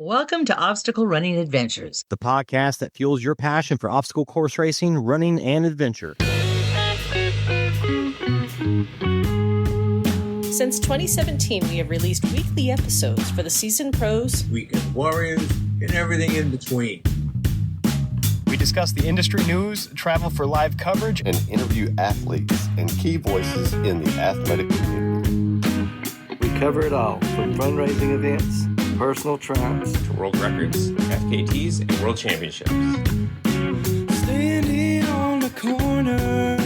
Welcome to Obstacle Running Adventures, the podcast that fuels your passion for obstacle course racing, running, and adventure. Since 2017, we have released weekly episodes for the seasoned pros, weekend warriors, and everything in between. We discuss the industry news, travel for live coverage, and interview athletes and key voices in the athletic community. We cover it all, from fundraising events, personal trials, to world records, FKTs, and world championships. Standing on the corner.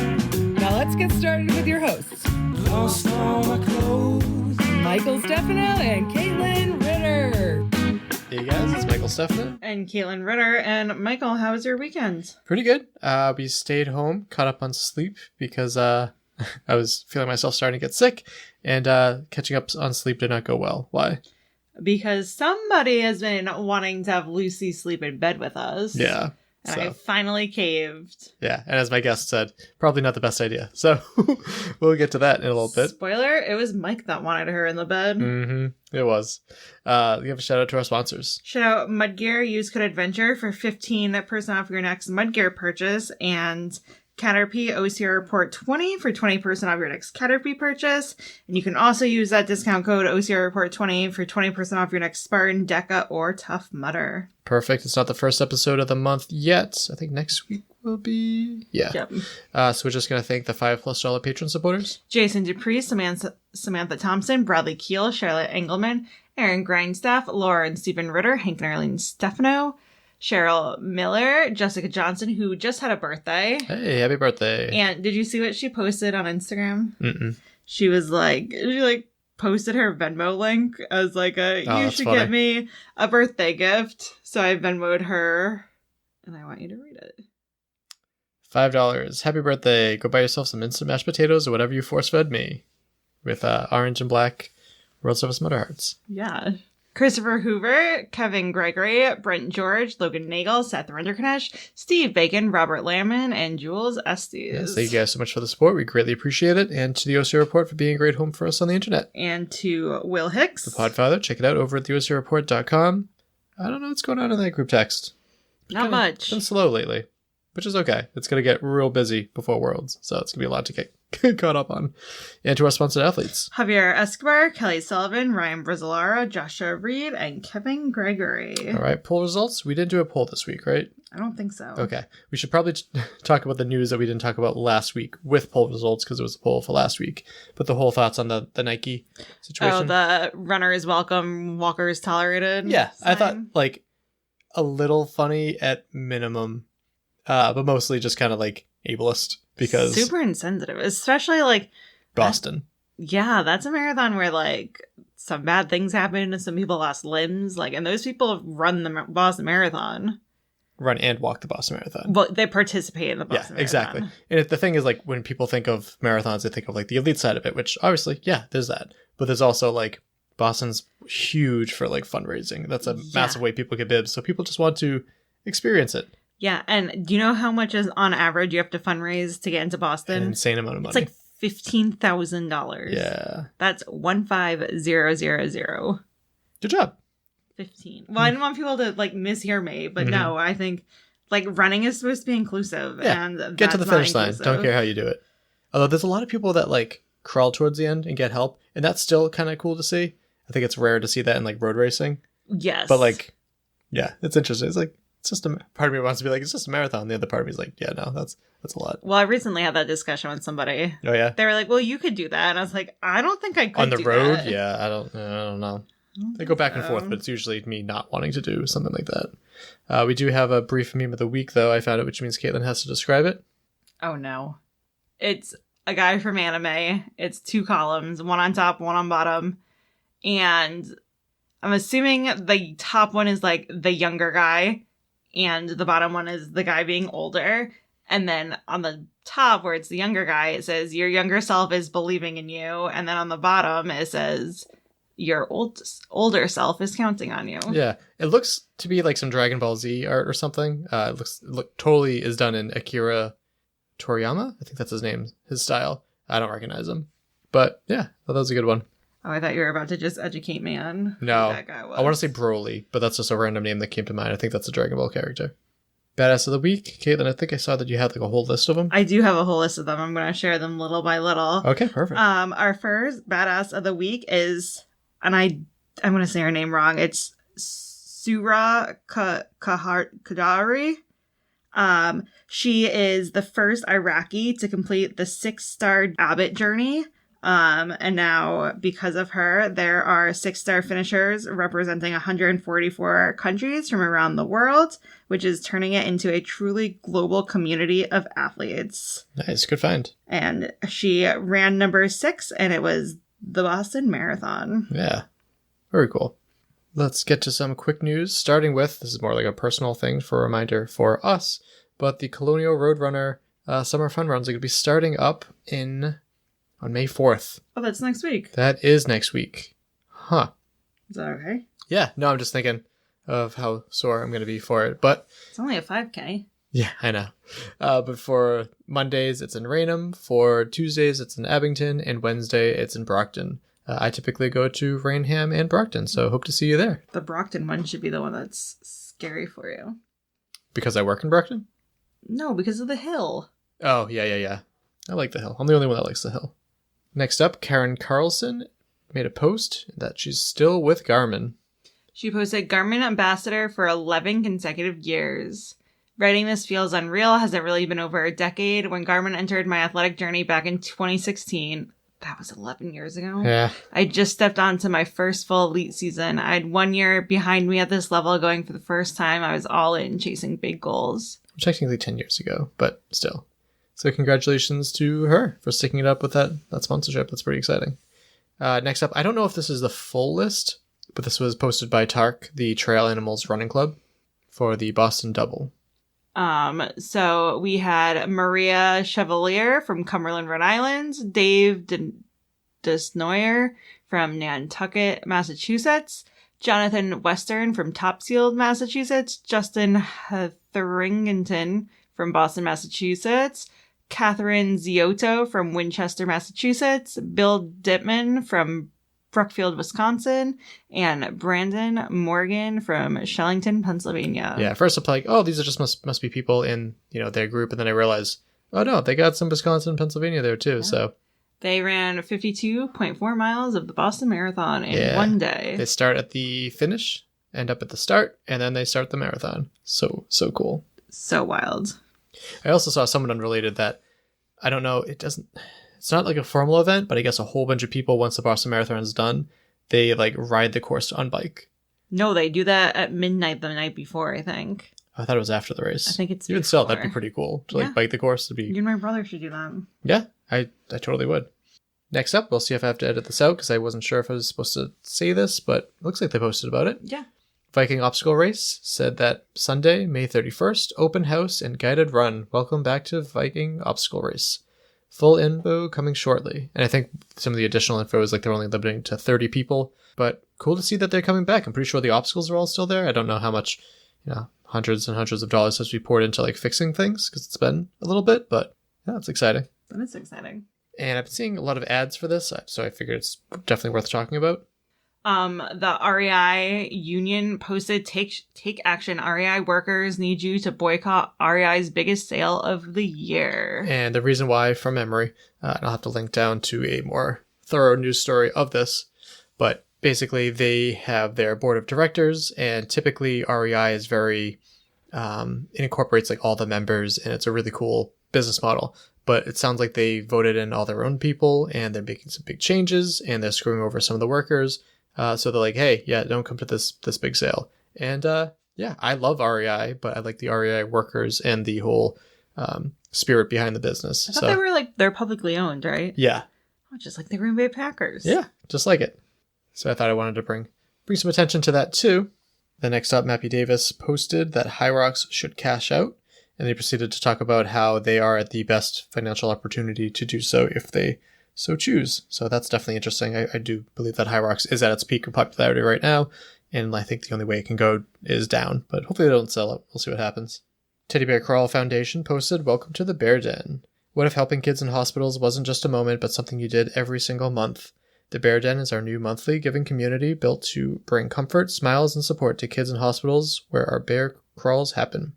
Now let's get started with your hosts. Lost all my clothes. Michael Stefano and Caitlin Ritter. Hey guys, it's Michael Stefano. And Caitlin Ritter. And Michael, how was your weekend? Pretty good. We stayed home, caught up on sleep because I was feeling myself starting to get sick, and catching up on sleep did not go well. Why? Because somebody has been wanting to have Lucy sleep in bed with us. Yeah. And I finally caved. Yeah, and as my guest said, probably not the best idea. So we'll get to that in a little bit. Spoiler, it was Mike that wanted her in the bed. Mm-hmm. It was. We have a shout out to our sponsors. Shout out Mudgear. Use code ADVENTURE for 15% off your next Mudgear purchase. And Caterpie OCR Report 20 for 20% off your next Caterpie purchase. And you can also use that discount code OCR Report 20 for 20% off your next Spartan, Deca, or Tough Mudder. Perfect. It's not the first episode of the month yet. I think next week will be. Yeah. Yep. So we're just going to thank the $5+ patron supporters. Jason Dupree, Samantha Thompson, Bradley Keel, Charlotte Engelman, Aaron Grindstaff, Laura and Stephen Ritter, Hank and Arlene Stefano, Cheryl Miller, Jessica Johnson, who just had a birthday. Hey, happy birthday. And did you see what she posted on Instagram? Mm-mm. She posted her Venmo link as you should funny. get me a birthday gift. So I Venmo'd her, and I want you to read it. $5. Happy birthday. Go buy yourself some instant mashed potatoes or whatever you force-fed me with orange and black World Service Motor Hearts. Yeah. Christopher Hoover, Kevin Gregory, Brent George, Logan Nagel, Seth Renderknecht, Steve Bacon, Robert Lamon, and Jules Estes. Yes, thank you guys so much for the support. We greatly appreciate it. And to the OCR Report for being a great home for us on the internet. And to Will Hicks. The Podfather. Check it out over at theocrreport.com. I don't know what's going on in that group text. Not much. It's been slow lately, which is okay. It's going to get real busy before Worlds, so it's going to be a lot to get caught up on. And to our sponsored athletes. Javier Escobar, Kelly Sullivan, Ryan Brizzolara, Joshua Reed, and Kevin Gregory. All right, poll results. We didn't do a poll this week, right? I don't think so. Okay. We should probably talk about the news that we didn't talk about last week with poll results because it was a poll for last week. But the whole thoughts on the Nike situation. Oh, the runner is welcome, walker is tolerated. Yeah, sign. I thought a little funny at minimum, but mostly just kind of ableist because super insensitive, especially Boston. Yeah, that's a marathon where some bad things happen, some people lost limbs, and those people have run the Boston Marathon. Run and walk the Boston Marathon. Well, they participate in the Boston Marathon. Yeah, exactly. And the thing is, when people think of marathons, they think of the elite side of it, which obviously, yeah, there's that. But there's also Boston's huge for fundraising. That's a massive way people get bibs. So people just want to experience it. Yeah, and do you know how much is on average you have to fundraise to get into Boston? An insane amount of money. It's $15,000. Yeah. That's 15000. Good job. 15. Well, I didn't want people to mishear me, but no, I think running is supposed to be inclusive. Yeah. And get to the finish line. Don't care how you do it. Although there's a lot of people that crawl towards the end and get help, and that's still kind of cool to see. I think it's rare to see that in road racing. Yes. But yeah, it's interesting. It's it's just a part of me wants to be it's just a marathon. The other part of me is yeah, no, that's a lot. Well, I recently had that discussion with somebody. Oh yeah. They were well, you could do that, and I was I don't think I could. On the do road, that. Yeah, I don't know. They go back and forth, but it's usually me not wanting to do something like that. We do have a brief meme of the week, though. I found it, which means Caitlin has to describe it. Oh no, it's a guy from anime. It's 2 columns, one on top, one on bottom, and I'm assuming the top one is the younger guy, and the bottom one is the guy being older. And then on the top, where it's the younger guy, it says, your younger self is believing in you. And then on the bottom, it says, your older self is counting on you. Yeah. It looks to be some Dragon Ball Z art or something. It totally is done in Akira Toriyama. I think that's his name, his style. I don't recognize him. But yeah, that was a good one. Oh, I thought you were about to just educate me on who No, that guy was. I want to say Broly, but that's just a random name that came to mind. I think that's a Dragon Ball character. Badass of the week, Caitlin. I think I saw that you had like a whole list of them. I do have a whole list of them. I'm going to share them little by little. Okay, perfect. Our first badass of the week is, and I'm going to say her name wrong. It's Surah Kadari. She is the first Iraqi to complete the 6-star Abbott journey. And now, because of her, there are 6-star finishers representing 144 countries from around the world, which is turning it into a truly global community of athletes. Nice, good find. And she ran number 6, and it was the Boston Marathon. Yeah, very cool. Let's get to some quick news, starting with, this is more like a personal thing for a reminder for us, but the Colonial Roadrunner Summer Fun Runs are going to be starting up on May 4th. Oh, that's next week. That is next week. Huh. Is that okay? Yeah, no, I'm just thinking of how sore I'm going to be for it, but... It's only a 5K. Yeah, I know. But for Mondays, it's in Raynham. For Tuesdays, it's in Abington. And Wednesday, it's in Brockton. I typically go to Raynham and Brockton, so hope to see you there. The Brockton one should be the one that's scary for you. Because I work in Brockton? No, because of the hill. Oh, yeah. I like the hill. I'm the only one that likes the hill. Next up, Karen Carlson made a post that she's still with Garmin. She posted Garmin ambassador for 11 consecutive years. Writing this feels unreal. Has it really been over a decade? When Garmin entered my athletic journey back in 2016... That was 11 years ago. Yeah. I just stepped onto my first full elite season. I had 1 year behind me at this level going for the first time. I was all in chasing big goals. Technically 10 years ago, but still. So congratulations to her for sticking it up with that sponsorship. That's pretty exciting. Next up, I don't know if this is the full list, but this was posted by TARC, the Trail Animals Running Club, for the Boston Double. So we had Maria Chevalier from Cumberland, Rhode Island, Dave Desnoyer from Nantucket, Massachusetts, Jonathan Western from Topsfield, Massachusetts, Justin Hetherington from Boston, Massachusetts, Catherine Ziotto from Winchester, Massachusetts, Bill Dittman from Brookfield, Wisconsin, and Brandon Morgan from Shellington, Pennsylvania. Yeah, first I'm like, oh, these are just must be people in their group, and then I realized, oh no, they got some Wisconsin and Pennsylvania there too. Yeah. So they ran 52.4 miles of the Boston Marathon in one day. They start at the finish, end up at the start, and then they start the marathon. So cool. So wild. I also saw someone unrelated that I don't know. It's not like a formal event, but I guess a whole bunch of people, once the Boston Marathon is done, they like ride the course on bike. No, they do that at midnight the night before, I think. I thought it was after the race. I think it's even still, that'd be pretty cool to like bike the course. To be. You and my brother should do that. Yeah, I totally would. Next up, we'll see if I have to edit this out because I wasn't sure if I was supposed to say this, but it looks like they posted about it. Yeah. Viking Obstacle Race said that Sunday, May 31st, open house and guided run. Welcome back to Viking Obstacle Race. Full info coming shortly. And I think some of the additional info is like they're only limiting to 30 people. But cool to see that they're coming back. I'm pretty sure the obstacles are all still there. I don't know how much, hundreds and hundreds of dollars has to be poured into like fixing things because it's been a little bit. But yeah, it's exciting. That is exciting. And I've been seeing a lot of ads for this, so I figured it's definitely worth talking about. The REI union posted, take action. REI workers need you to boycott REI's biggest sale of the year. And the reason why, from memory, and I'll have to link down to a more thorough news story of this, but basically they have their board of directors, and typically REI is very, it incorporates like all the members, and it's a really cool business model. But it sounds like they voted in all their own people, and they're making some big changes, and they're screwing over some of the workers. So they're like, hey, don't come to this big sale. And I love REI, but I like the REI workers and the whole spirit behind the business. I thought they're publicly owned, right? Yeah. Oh, just like the Green Bay Packers. Yeah, just like it. So I thought I wanted to bring some attention to that too. The next up, Mappy Davis posted that High Rocks should cash out, and they proceeded to talk about how they are at the best financial opportunity to do so if they so choose. So that's definitely interesting. I do believe that High Rocks is at its peak of popularity right now, and I think the only way it can go is down, but hopefully they don't sell it. We'll see what happens. Teddy Bear Crawl Foundation posted, welcome to the Bear Den. What if helping kids in hospitals wasn't just a moment, but something you did every single month? The Bear Den is our new monthly giving community built to bring comfort, smiles, and support to kids in hospitals where our bear crawls happen.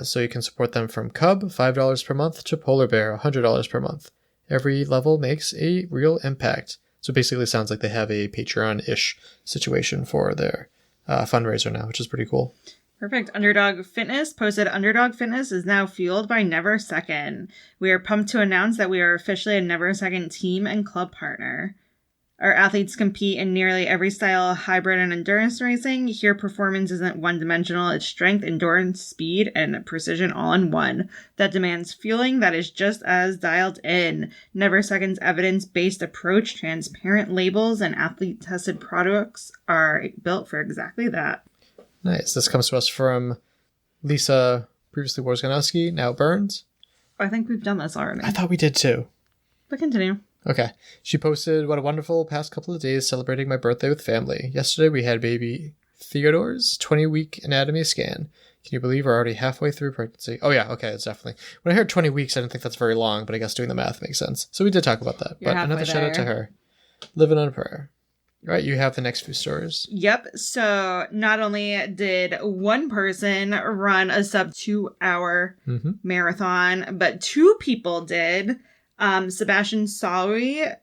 So you can support them from Cub, $5 per month, to Polar Bear, $100 per month. Every level makes a real impact. So basically it sounds like they have a Patreon-ish situation for their fundraiser now, which is pretty cool. Perfect. Underdog Fitness posted Underdog Fitness is now fueled by Never Second. We are pumped to announce that we are officially a Never Second team and club partner. Our athletes compete in nearly every style, hybrid and endurance racing. Here, performance isn't one-dimensional. It's strength, endurance, speed, and precision all in one. That demands fueling that is just as dialed in. Never Second's evidence-based approach, transparent labels, and athlete-tested products are built for exactly that. Nice. This comes to us from Lisa, previously Worsganowski, now Burns. I think we've done this already. I thought we did too. But continue. Okay. She posted, what a wonderful past couple of days celebrating my birthday with family. Yesterday we had baby Theodore's 20-week anatomy scan. Can you believe we're already halfway through pregnancy? Oh yeah, okay, it's definitely. When I heard 20 weeks, I didn't think that's very long, but I guess doing the math makes sense. So we did talk about that. You're but another shout out to her. Living on a prayer. All right, you have the next few stories. Yep. So not only did one person run a sub 2 hour marathon, but two people did. Sebastian Sauri,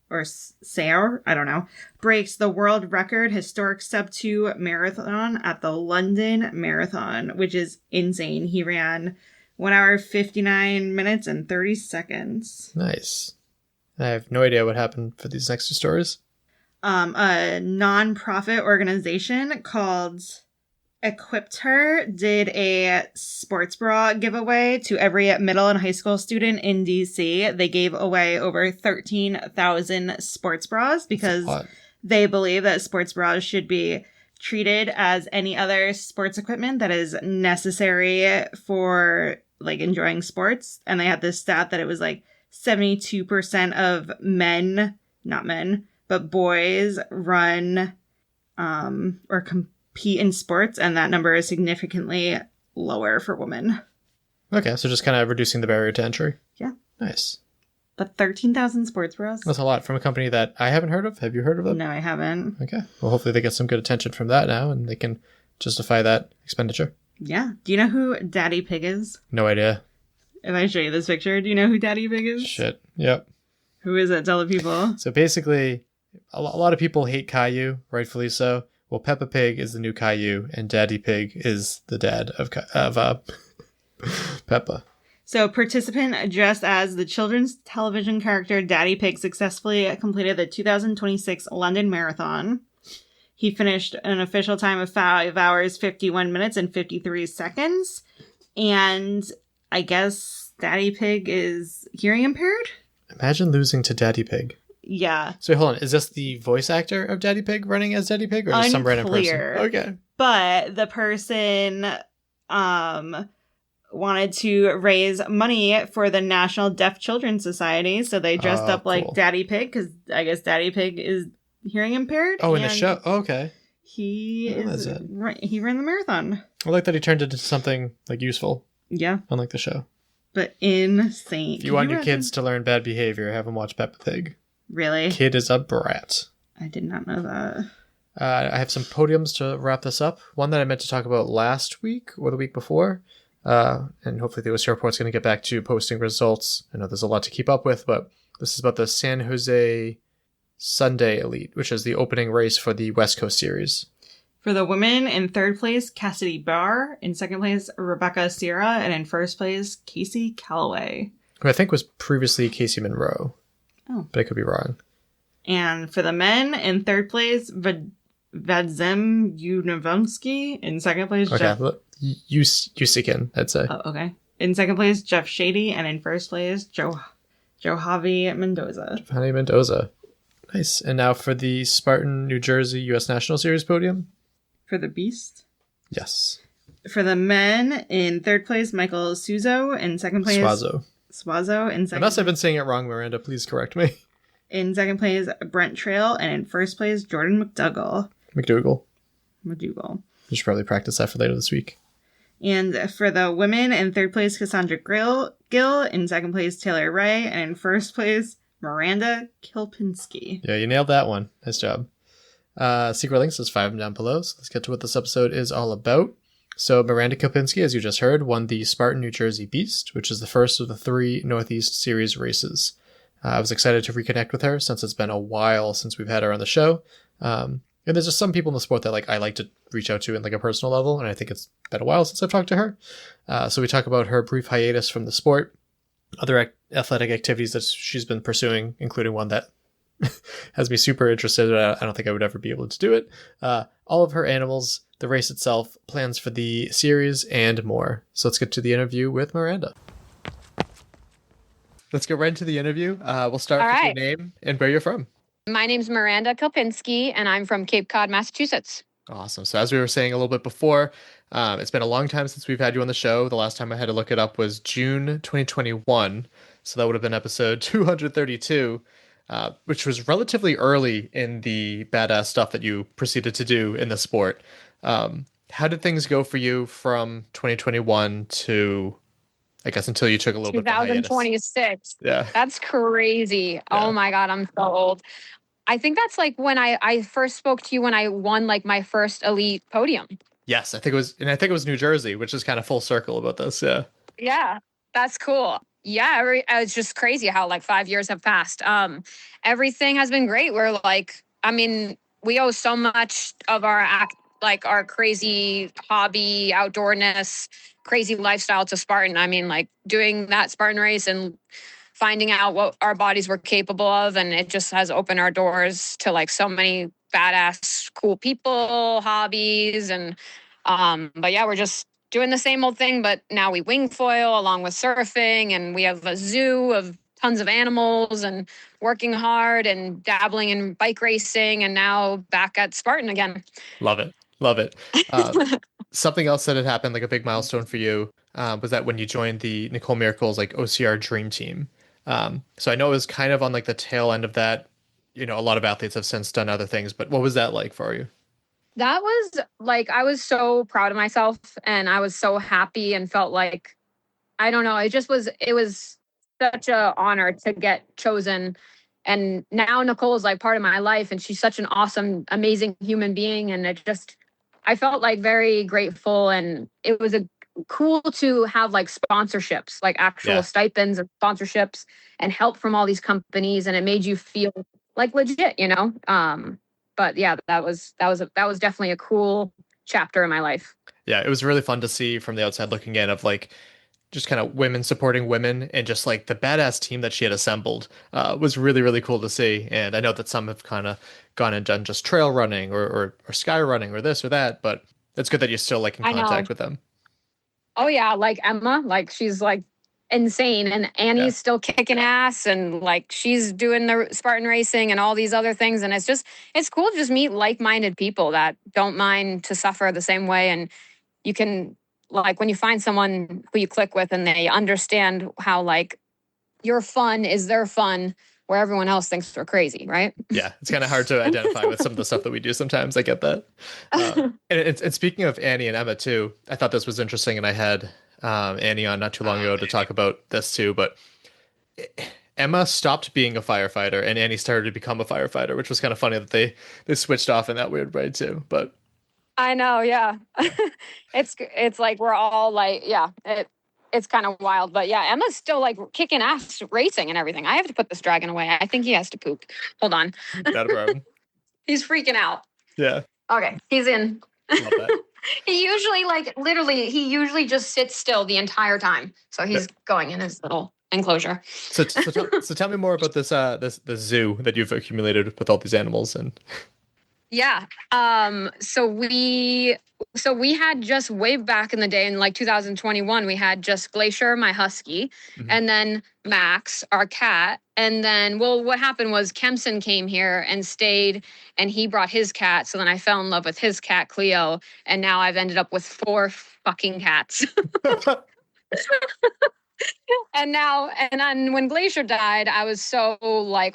or Sayer, I don't know, breaks the world record historic sub 2 marathon at the London Marathon, which is insane. He ran 1 hour, 59 minutes, and 30 seconds. Nice. I have no idea what happened for these next two stories. A non-profit organization called Equipped Her did a sports bra giveaway to every middle and high school student in DC. They gave away over 13,000 sports bras because they believe that sports bras should be treated as any other sports equipment that is necessary for like enjoying sports. And they had this stat that it was like 72% of men, not men, but boys run or compete in sports, and that number is significantly lower for women. Okay, so just kind of reducing the barrier to entry. Yeah. Nice. But 13,000 sports bras? That's a lot from a company that I haven't heard of. Have you heard of them? No, I haven't. Okay. Well, hopefully they get some good attention from that now, and they can justify that expenditure. Yeah. Do you know who Daddy Pig is? No idea. If I show you this picture, do you know who Daddy Pig is? Shit. Yep. Who is it? Tell the people. So basically, a lot of people hate Caillou, rightfully so. Well, Peppa Pig is the new Caillou, and Daddy Pig is the dad of Peppa. So, participant dressed as the children's television character Daddy Pig successfully completed the 2026 London Marathon. He finished an official time of 5 hours, 51 minutes, and 53 seconds. And I guess Daddy Pig is hearing impaired? Imagine losing to Daddy Pig. Yeah. So hold on, is this the voice actor of Daddy Pig running as Daddy Pig, or just some random person? Okay. But the person wanted to raise money for the National Deaf Children's Society, so they dressed up like Daddy Pig, because I guess Daddy Pig is hearing impaired. Oh, in the show? Oh, okay. He ran the marathon. I like that he turned it into something like useful. Yeah. Unlike the show. But insane. If you want your kids to learn bad behavior, have them watch Peppa Pig. Really? Kid is a brat. I did not know that. I have some podiums to wrap this up. One that I meant to talk about last week or the week before. And hopefully the OC Report's going to get back to posting results. I know there's a lot to keep up with, but this is about the San Jose Sunday Elite, which is the opening race for the West Coast Series. For the women, in third place, Cassidy Barr. In second place, Rebecca Sierra. And in first place, Casey Calloway. Who I think was previously Casey Monroe. Oh. But I could be wrong. And for the men, in third place, Vadzim Univonsky. In second place, Jeff... Yusikin, I'd say. Oh, okay. In second place, Jeff Shady. And in first place, Johavi Mendoza. Johavi Mendoza. Nice. And now for the Spartan, New Jersey U.S. National Series podium. For the Beast? Yes. For the men, in third place, Michael Suzo. In second place... Swazo. In second Unless I've been saying it wrong, Miranda, please correct me. In second place, Brent Trail. And in first place, Jordan McDougall. McDougal. You should probably practice that for later this week. And for the women, in third place, Cassandra Gill. In second place, Taylor Ray. And in first place, Miranda Kielpinski. Yeah, you nailed that one. Nice job. Secret links is 5 of them down below. So let's get to what this episode is all about. So Miranda Kielpinski, as you just heard, won the Spartan New Jersey Beast, which is the first of the 3 Northeast Series races. I was excited to reconnect with her since it's been a while since we've had her on the show. And there's just some people in the sport that I like to reach out to in a personal level, and I think it's been a while since I've talked to her. So we talk about her brief hiatus from the sport, other athletic activities that she's been pursuing, including one that has me super interested. I don't think I would ever be able to do it. All of her animals, the race itself, plans for the series, and more. So let's get to the interview with Miranda. Let's get right into the interview. We'll start with your name and where you're from. My name's Miranda Kielpinski, and I'm from Cape Cod, Massachusetts. Awesome. So as we were saying a little bit before, it's been a long time since we've had you on the show. The last time I had to look it up was June 2021. So that would have been episode 232, which was relatively early in the badass stuff that you proceeded to do in the sport. How did things go for you from 2021 to, I guess, until you took a little bit of a hiatus? 2026. Yeah. That's crazy. Yeah. Oh my God, I'm so old. I think that's when I first spoke to you when I won my first elite podium. Yes, I think it was New Jersey, which is kind of full circle about this. Yeah. Yeah, that's cool. Yeah, it's just crazy how 5 years have passed. Everything has been great. We're we owe so much of our our crazy hobby, outdoorness, crazy lifestyle to Spartan. Doing that Spartan race and finding out what our bodies were capable of, and it just has opened our doors to so many badass, cool people, hobbies, and but yeah, we're just doing the same old thing, but now we wing foil along with surfing, and we have a zoo of tons of animals and working hard and dabbling in bike racing, and now back at Spartan again. Love it. Something else that had happened, a big milestone for you, was that when you joined the Nicole Miracle's OCR Dream Team. So I know it was kind of on the tail end of that. A lot of athletes have since done other things, but what was that like for you? That was I was so proud of myself, and I was so happy and felt I don't know, it was such an honor to get chosen. And now Nicole's part of my life, and she's such an awesome, amazing human being. And I felt very grateful, and it was cool to have sponsorships, actual stipends and sponsorships and help from all these companies. And it made you feel legit, but yeah, that was definitely a cool chapter in my life. Yeah. It was really fun to see from the outside looking in of just kind of women supporting women, and just the badass team that she had assembled was really, really cool to see. And I know that some have kind of gone and done just trail running or sky running or this or that, but it's good that you're still in contact with them. Oh yeah. Emma, she's insane, and Annie's still kicking ass, and she's doing the Spartan racing and all these other things. And it's cool to just meet like-minded people that don't mind to suffer the same way. And you can when you find someone who you click with and they understand how your fun is their fun, where everyone else thinks we're crazy, right? Yeah, it's kind of hard to identify with some of the stuff that we do sometimes. I get that. And speaking of Annie and Emma too, I thought this was interesting, and I had Annie on not too long ago to talk about this too. But Emma stopped being a firefighter, and Annie started to become a firefighter, which was kind of funny that they switched off in that weird way too. But I know, yeah. It's we're all it's kind of wild, but yeah, Emma's still kicking ass racing and everything. I have to put this dragon away. I think he has to poop. Hold on. Not a problem. He's freaking out. Yeah. Okay, he's in. Love that. He usually he usually just sits still the entire time. So he's going in his little enclosure. So tell me more about this the zoo that you've accumulated with all these animals. And yeah. So we had just way back in the day in 2021, we had just Glacier, my husky, and then Max, our cat. And then, what happened was Kempson came here and stayed, and he brought his cat. So then I fell in love with his cat, Cleo. And now I've ended up with 4 fucking cats. And then when Glacier died, I was so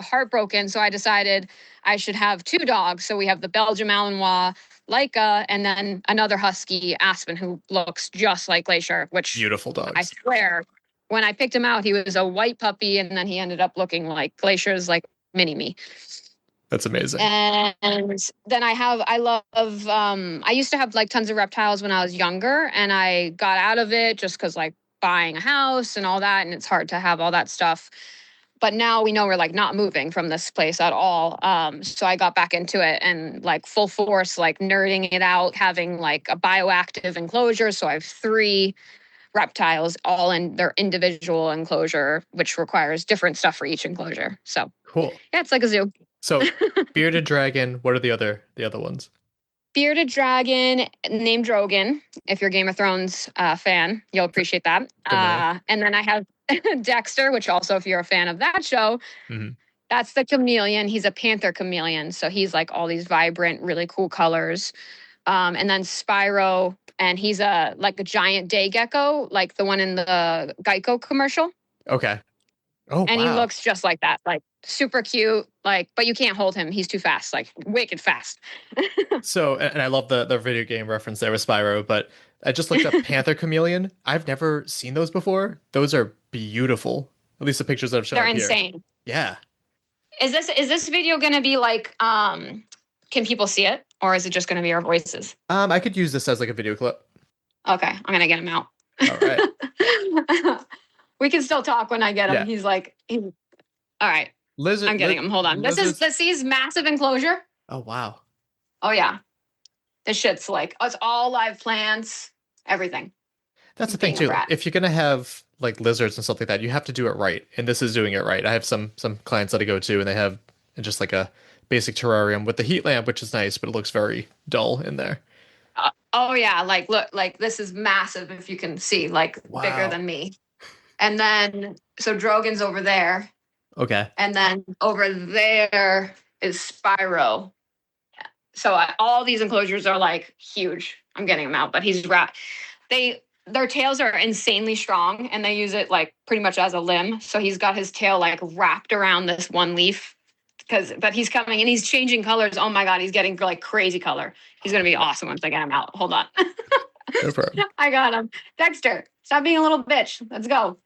heartbroken. So I decided I should have 2 dogs. So we have the Belgian Malinois, Leica, and then another husky, Aspen, who looks just like Glacier, which beautiful dogs. I swear when I picked him out, he was a white puppy, and then he ended up looking like Glacier's like mini me. That's amazing. And then I used to have like tons of reptiles when I was younger, and I got out of it just because like buying a house and all that, and it's hard to have all that stuff. But now we know we're like not moving from this place at all. So I got back into it and like full force, like nerding it out, having like a bioactive enclosure. So I have 3 reptiles all in their individual enclosure, which requires different stuff for each enclosure. So cool. Yeah, it's like a zoo. So bearded dragon, what are the other ones? Bearded dragon named Drogon. If you're a Game of Thrones fan, you'll appreciate that. And then I have Dexter, which also, if you're a fan of that show, that's the chameleon. He's a panther chameleon. So he's like all these vibrant, really cool colors. And then Spyro, and he's like a giant day gecko, like the one in the Geico commercial. Okay. Oh, and he looks just like that, like super cute, like, but you can't hold him. He's too fast, like wicked fast. So, and I love the video game reference there with Spyro, but I just looked up Panther Chameleon. I've never seen those before. Those are beautiful. At least the pictures that I've shown. They're insane. Yeah. Is this video going to be like, can people see it, or is it just going to be our voices? I could use this as like a video clip. Okay. I'm going to get him out. All right. We can still talk when I get him. Yeah. He's like, all right. Lizard. I'm getting him. Hold on. This is massive enclosure. Oh, wow. Oh, yeah. This shit's like, it's all live plants, everything. That's the thing too. If you're going to have like lizards and stuff like that, you have to do it right. And this is doing it right. I have some clients that I go to, and they have just like a basic terrarium with the heat lamp, which is nice, but it looks very dull in there. Oh yeah. Like, look, like this is massive. If you can see, like bigger than me. And then, so Drogon's over there. Okay. And then over there is Spyro. So all these enclosures are like huge. I'm getting him out, but he's their tails are insanely strong, and they use it like pretty much as a limb. So he's got his tail like wrapped around this one leaf but he's coming and he's changing colors. Oh my God, he's getting like crazy color. He's going to be awesome once I get him out. Hold on. No problem. I got him. Dexter, stop being a little bitch. Let's go.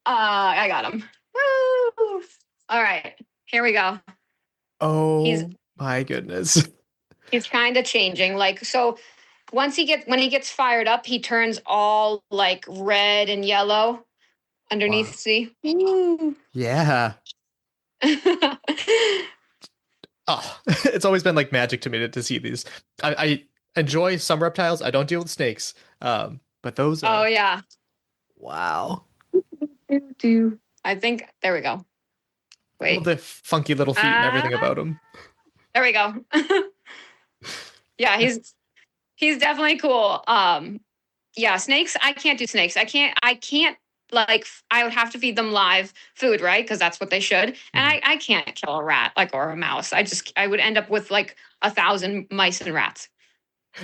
I got him. Woo! All right, here we go. Oh my goodness. He's kind of changing. Like, so when he gets fired up, he turns all like red and yellow underneath. Wow. See? Woo. Yeah. Oh, it's always been like magic to me to see these. I enjoy some reptiles. I don't deal with snakes. But those are... Oh yeah. Wow. I think there we go. Wait. All the funky little feet and everything about him. There we go. Yeah, he's definitely cool. Yeah, snakes, I can't do snakes. I can't like, I would have to feed them live food, right? Because that's what they should. And I can't kill a rat like or a mouse. I would end up with like 1,000 mice and rats.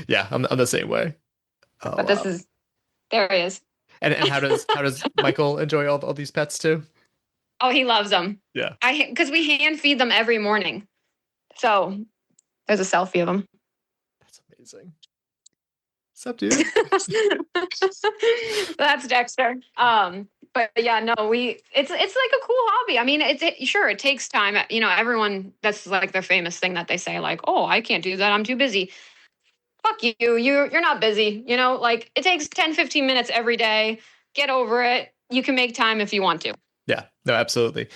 Yeah, I'm the same way. Oh, but this is, there he is. And how does Michael enjoy all these pets too? Oh, he loves them. Yeah. Because we hand feed them every morning. So there's a selfie of him. That's amazing. What's up, dude? That's Dexter. But yeah, no, it's like a cool hobby. I mean, it takes time. You know, everyone, that's like their famous thing that they say, like, oh, I can't do that, I'm too busy. Fuck you. You're not busy. You know, like it takes 10, 15 minutes every day. Get over it. You can make time if you want to. Yeah, no, absolutely.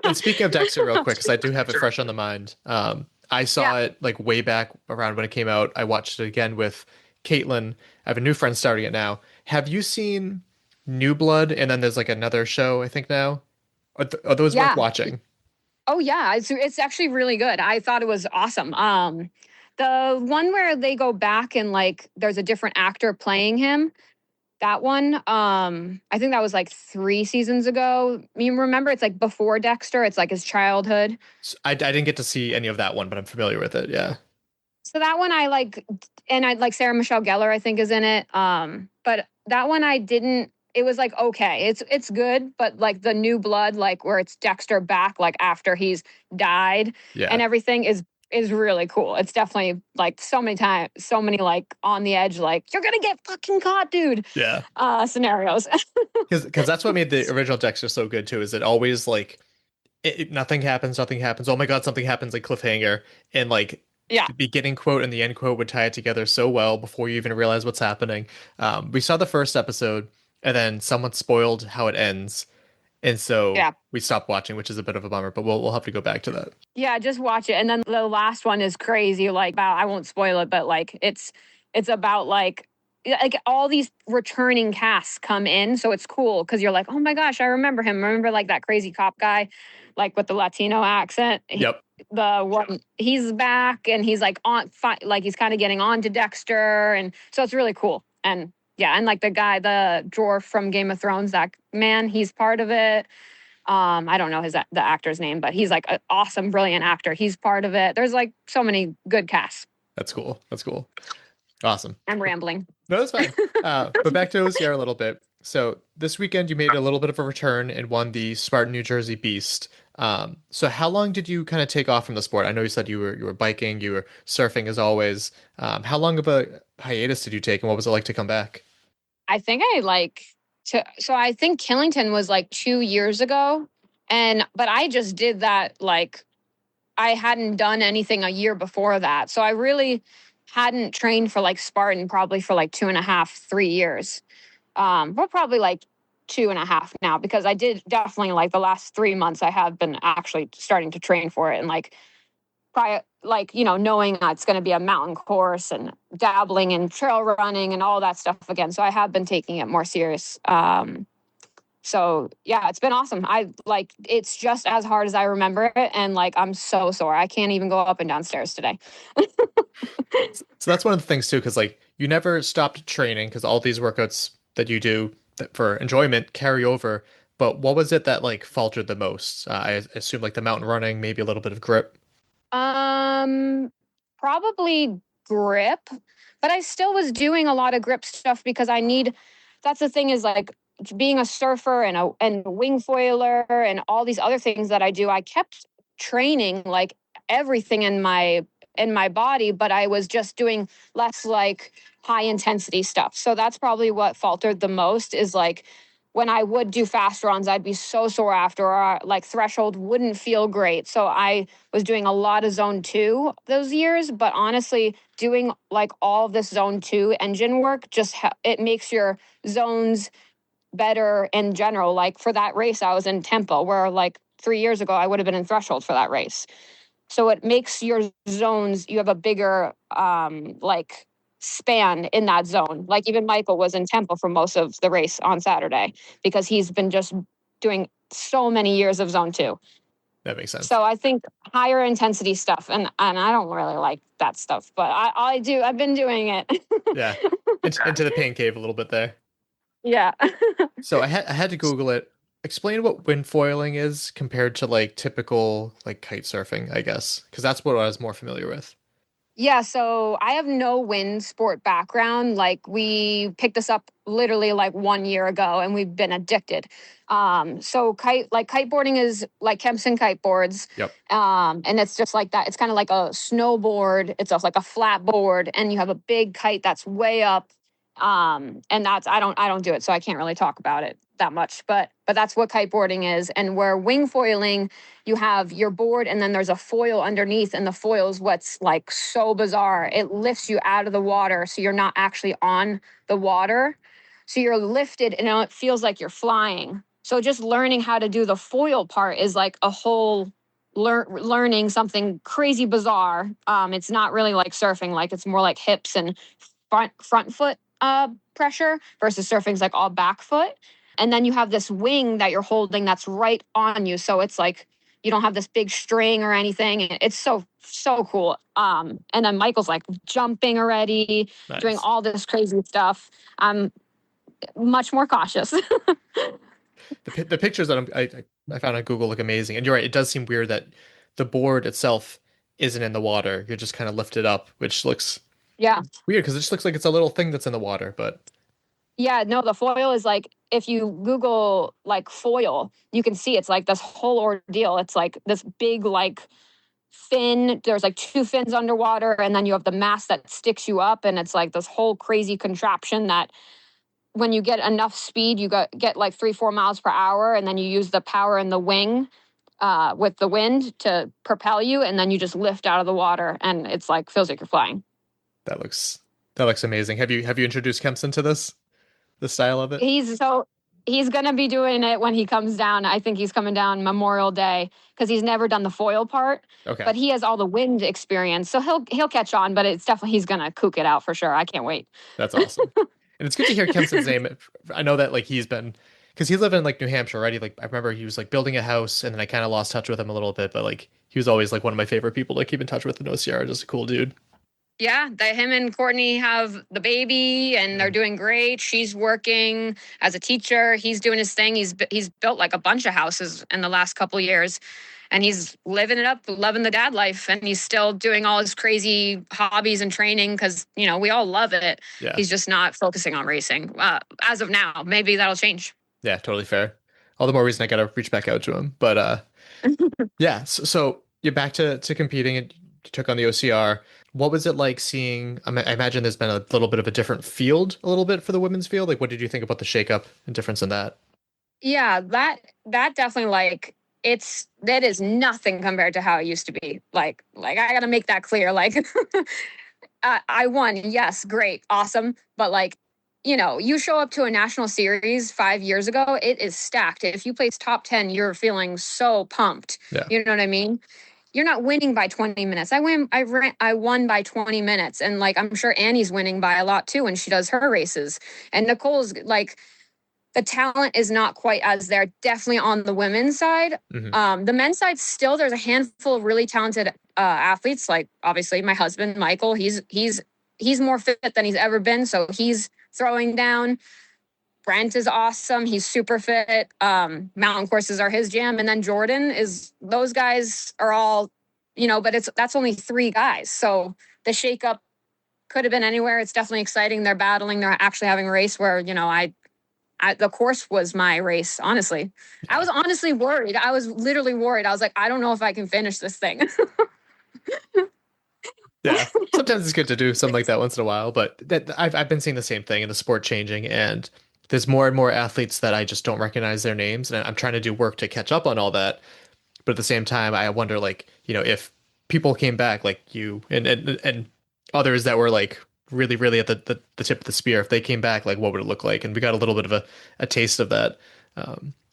And speaking of Dexter real quick, because I do have it fresh on the mind. I saw it like way back around when it came out. I watched it again with Caitlin. I have a new friend starting it now. Have you seen New Blood? And then there's like another show, I think now. Are those worth watching? Oh yeah, it's actually really good. I thought it was awesome. The one where they go back and like there's a different actor playing him. That one, I think that was like 3 seasons ago. You remember, it's like before Dexter. It's like his childhood. I didn't get to see any of that one, but I'm familiar with it. Yeah. So that one I like, and I like Sarah Michelle Gellar, I think, is in it. But that one I didn't. It was like okay, it's good, but like the New Blood, like where it's Dexter back, like after he's died and everything, is is really cool. It's definitely like so many like on the edge, like you're gonna get fucking caught, dude. Yeah. Scenarios. Because that's what made the original Dexter so good too. Is it always like nothing happens. Oh my god, something happens, like cliffhanger, and like the beginning quote and the end quote would tie it together so well before you even realize what's happening. We saw the first episode, and then someone spoiled how it ends. And so we stopped watching, which is a bit of a bummer, but we'll have to go back to that. Yeah, just watch it. And then the last one is crazy. Like, I won't spoil it, but like it's about like all these returning casts come in. So it's cool because you're like, oh my gosh, I remember him. Remember like that crazy cop guy, like with the Latino accent? Yep. The one, he's back and he's like like he's kind of getting on to Dexter. And so it's really cool. And yeah, and like the guy, the dwarf from Game of Thrones, that man, he's part of it. I don't know the actor's name, but he's like an awesome, brilliant actor. He's part of it. There's like so many good casts. That's cool. Awesome. I'm rambling. No, that's fine. But back to OCR a little bit. So this weekend you made a little bit of a return and won the Spartan New Jersey Beast. So how long did you kind of take off from the sport? I know you said you were biking, you were surfing as always. How long of a hiatus did you take, and what was it like to come back? I think I think Killington was like 2 years ago. But I just did that, like I hadn't done anything a year before that. So I really hadn't trained for like Spartan probably for like 2.5, 3 years. But probably like 2.5 now, because I did definitely like the last 3 months I have been actually starting to train for it. And like prior, like, you know, knowing that it's going to be a mountain course and dabbling in trail running and all that stuff again. So I have been taking it more serious. So yeah, it's been awesome. It's just as hard as I remember it. And like, I'm so sore. I can't even go up and down stairs today. So that's one of the things too, because like you never stopped training because all these workouts that you do for enjoyment carry over. But what was it that like faltered the most? I assume like the mountain running, maybe a little bit of grip. Probably grip, but I still was doing a lot of grip stuff because that's the thing is like being a surfer and a wing foiler and all these other things that I do, I kept training like everything in my body, but I was just doing less like high intensity stuff. So that's probably what faltered the most is like when I would do fast runs, I'd be so sore after, or like threshold wouldn't feel great. So I was doing a lot of zone 2 those years, but honestly doing like all of this zone 2 engine work, it makes your zones better in general. Like for that race, I was in tempo where like 3 years ago, I would have been in threshold for that race. So it makes your zones, you have a bigger like span in that zone. Like even Michael was in tempo for most of the race on Saturday because he's been just doing so many years of zone 2. That makes sense. So I think higher intensity stuff, and I don't really like that stuff, but I do. I've been doing it. Yeah, into the pain cave a little bit there. Yeah. So I had to Google it. Explain what wind foiling is compared to like typical like kite surfing, I guess, because that's what I was more familiar with. Yeah, so I have no wind sport background. Like we picked this up literally like 1 year ago and we've been addicted. So kiteboarding is like Kempson kiteboards. Yep. And it's just like that. It's kind of like a snowboard. It's like a flat board and you have a big kite that's way up. And that's, I don't do it. So I can't really talk about it that much, but that's what kiteboarding is. And where wing foiling, you have your board and then there's a foil underneath, and the foil is what's like so bizarre. It lifts you out of the water. So you're not actually on the water. So you're lifted and it feels like you're flying. So just learning how to do the foil part is like a whole learning something crazy bizarre. It's not really like surfing, like it's more like hips and front foot pressure versus surfing's like all back foot. And then you have this wing that you're holding that's right on you. So it's like you don't have this big string or anything. It's so cool. And then Michael's like jumping already, Nice. Doing all this crazy stuff. I'm much more cautious. The pictures that I found on Google look amazing. And you're right, it does seem weird that the board itself isn't in the water. You're just kind of lifted up, which looks weird because it just looks like it's a little thing that's in the water, but yeah, no, the foil is like, if you Google like foil, you can see it's like this whole ordeal. It's like this big, like fin. There's like 2 fins underwater, and then you have the mast that sticks you up, and it's like this whole crazy contraption that when you get enough speed, you get like 3-4 miles per hour, and then you use the power in the wing with the wind to propel you, and then you just lift out of the water, and it's like feels like you're flying. That looks amazing. Have you introduced Kempson to this style of it? He's gonna be doing it when he comes down. I think he's coming down Memorial Day because he's never done the foil part. Okay. But he has all the wind experience, so he'll catch on. But it's definitely he's gonna kook it out for sure. I can't wait. That's awesome. And it's good to hear Kempson's name. I know that like he's been, because he's living in like New Hampshire already. Like I remember he was like building a house, and then I kind of lost touch with him a little bit. But like he was always like one of my favorite people to keep in touch with in OCR. Just a cool dude. Yeah, him and Courtney have the baby, and they're doing great. She's working as a teacher. He's doing his thing. He's built like a bunch of houses in the last couple of years, and he's living it up, loving the dad life, and he's still doing all his crazy hobbies and training because, you know, we all love it. Yeah. He's just not focusing on racing as of now. Maybe that'll change. Yeah, totally fair. All the more reason I got to reach back out to him. But yeah, so you're back to competing, and you took on the OCR. What was it like seeing, I imagine there's been a little bit of a different field a little bit for the women's field. Like, what did you think about the shakeup and difference in that? Yeah, that definitely, like, that is nothing compared to how it used to be. Like I got to make that clear. Like, I won. Yes. Great. Awesome. But like, you know, you show up to a national series 5 years ago, it is stacked. If you place top 10, you're feeling so pumped. Yeah. You know what I mean? You're not winning by 20 minutes. I won by 20 minutes. And like, I'm sure Annie's winning by a lot too when she does her races. And Nicole's like, the talent is not quite as there, definitely on the women's side. Mm-hmm. The men's side, still, there's a handful of really talented athletes. Like obviously my husband, Michael, he's more fit than he's ever been. So he's throwing down. Brent is awesome. He's super fit. Mountain courses are his jam. And then Jordan those guys are all, you know, but that's only 3 guys. So the shakeup could have been anywhere. It's definitely exciting. They're battling. They're actually having a race where, you know, the course was my race, honestly. I was honestly worried. I was literally worried. I was like, I don't know if I can finish this thing. Yeah, sometimes it's good to do something like that once in a while. But I've been seeing the same thing in the sport changing, and there's more and more athletes that I just don't recognize their names, and I'm trying to do work to catch up on all that. But at the same time, I wonder, like, you know, if people came back like you and others that were like really, really at the tip of the spear, if they came back, like, what would it look like? And we got a little bit of a taste of that.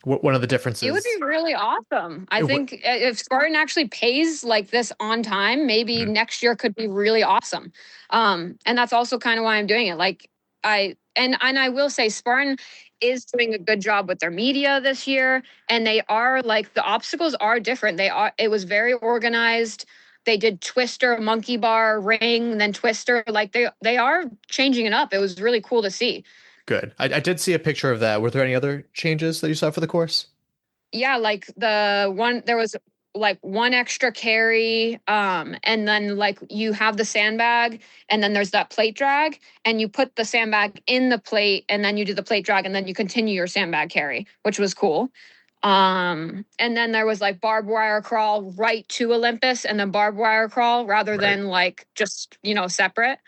One of the differences. It would be really awesome. I think if Spartan actually pays like this on time, maybe next year could be really awesome. And that's also kind of why I'm doing it. Like I will say Spartan is doing a good job with their media this year. And they are like, the obstacles are different. It was very organized. They did twister, monkey bar, ring, then twister. Like they are changing it up. It was really cool to see. Good. I did see a picture of that. Were there any other changes that you saw for the course? Yeah, like there was like 1 extra carry, and then like you have the sandbag, and then there's that plate drag, and you put the sandbag in the plate, and then you do the plate drag, and then you continue your sandbag carry, which was cool. And then there was like barbed wire crawl right to Olympus, and then barbed wire crawl rather than like just, you know, separate.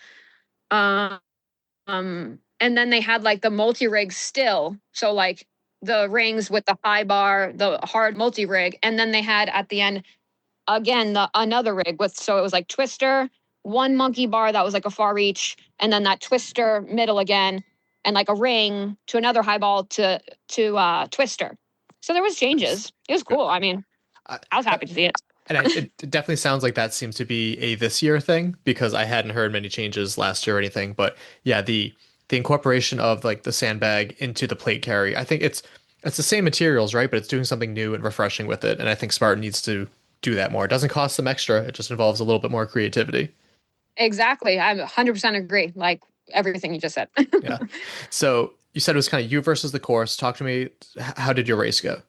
And then they had like the multi-rig still. So like the rings with the high bar, the hard multi-rig. And then they had at the end, again, another rig so it was like twister, 1 monkey bar that was like a far reach. And then that twister middle again, and like a ring to another high ball to twister. So there was changes. It was cool. I mean, I was happy to see it. And it definitely sounds like that seems to be a this year thing, because I hadn't heard many changes last year or anything. But yeah, the incorporation of like the sandbag into the plate carry, I think it's the same materials, right? But it's doing something new and refreshing with it. And I think Spartan needs to do that more. It doesn't cost them extra. It just involves a little bit more creativity. Exactly. I 100% agree. Like everything you just said. Yeah. So you said it was kind of you versus the course. Talk to me. How did your race go?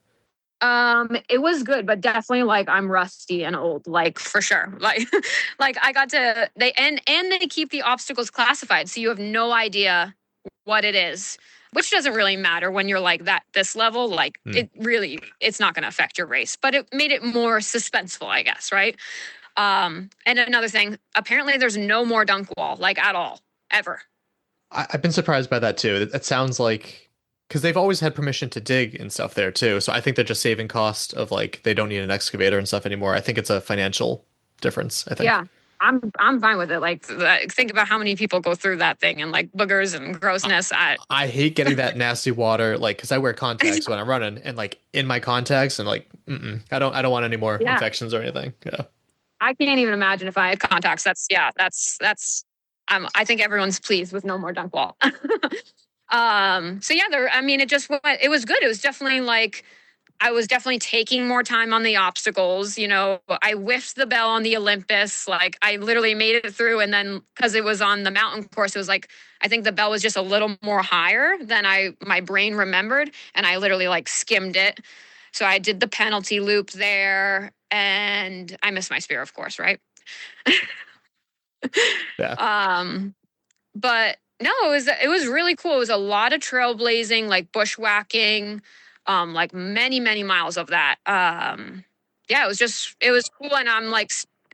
It was good, but definitely like I'm rusty and old, like for sure. Like I got to and they keep the obstacles classified, so you have no idea what it is, which doesn't really matter when you're like this level. Like it's not going to affect your race, but it made it more suspenseful, I guess, right? And another thing, apparently there's no more dunk wall, like at all, ever. I've been surprised by that too. It sounds like, because they've always had permission to dig and stuff there too. So I think they're just saving cost of like, they don't need an excavator and stuff anymore. I think it's a financial difference, I think. Yeah. I'm fine with it. Like, think about how many people go through that thing and like boogers and grossness. I hate getting that nasty water, like, because I wear contacts when I'm running, and like in my contacts, and like, I don't want any more infections or anything. Yeah, I can't even imagine if I had contacts. I think everyone's pleased with no more dunk wall. So yeah, it was good. It was definitely like, I was definitely taking more time on the obstacles. You know, I whiffed the bell on the Olympus. Like, I literally made it through. And then because it was on the mountain course, it was like, I think the bell was just a little more higher than my brain remembered. And I literally like skimmed it. So I did the penalty loop there, and I missed my spear, of course, right? Yeah. But no, it was really cool. It was a lot of trailblazing, like bushwhacking, like many, many miles of that. Yeah, it was cool. And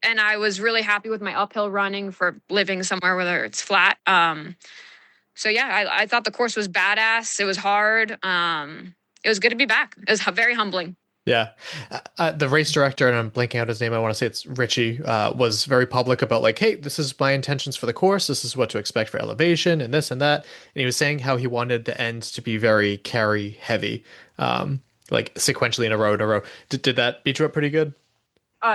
and I was really happy with my uphill running for living somewhere where it's flat. So yeah, I thought the course was badass. It was hard. It was good to be back. It was very humbling. Yeah. The race director, and I'm blanking out his name, I want to say it's Richie, was very public about like, hey, this is my intentions for the course. This is what to expect for elevation and this and that. And he was saying how he wanted the end to be very carry heavy, like sequentially in a row. Did that beat you up pretty good?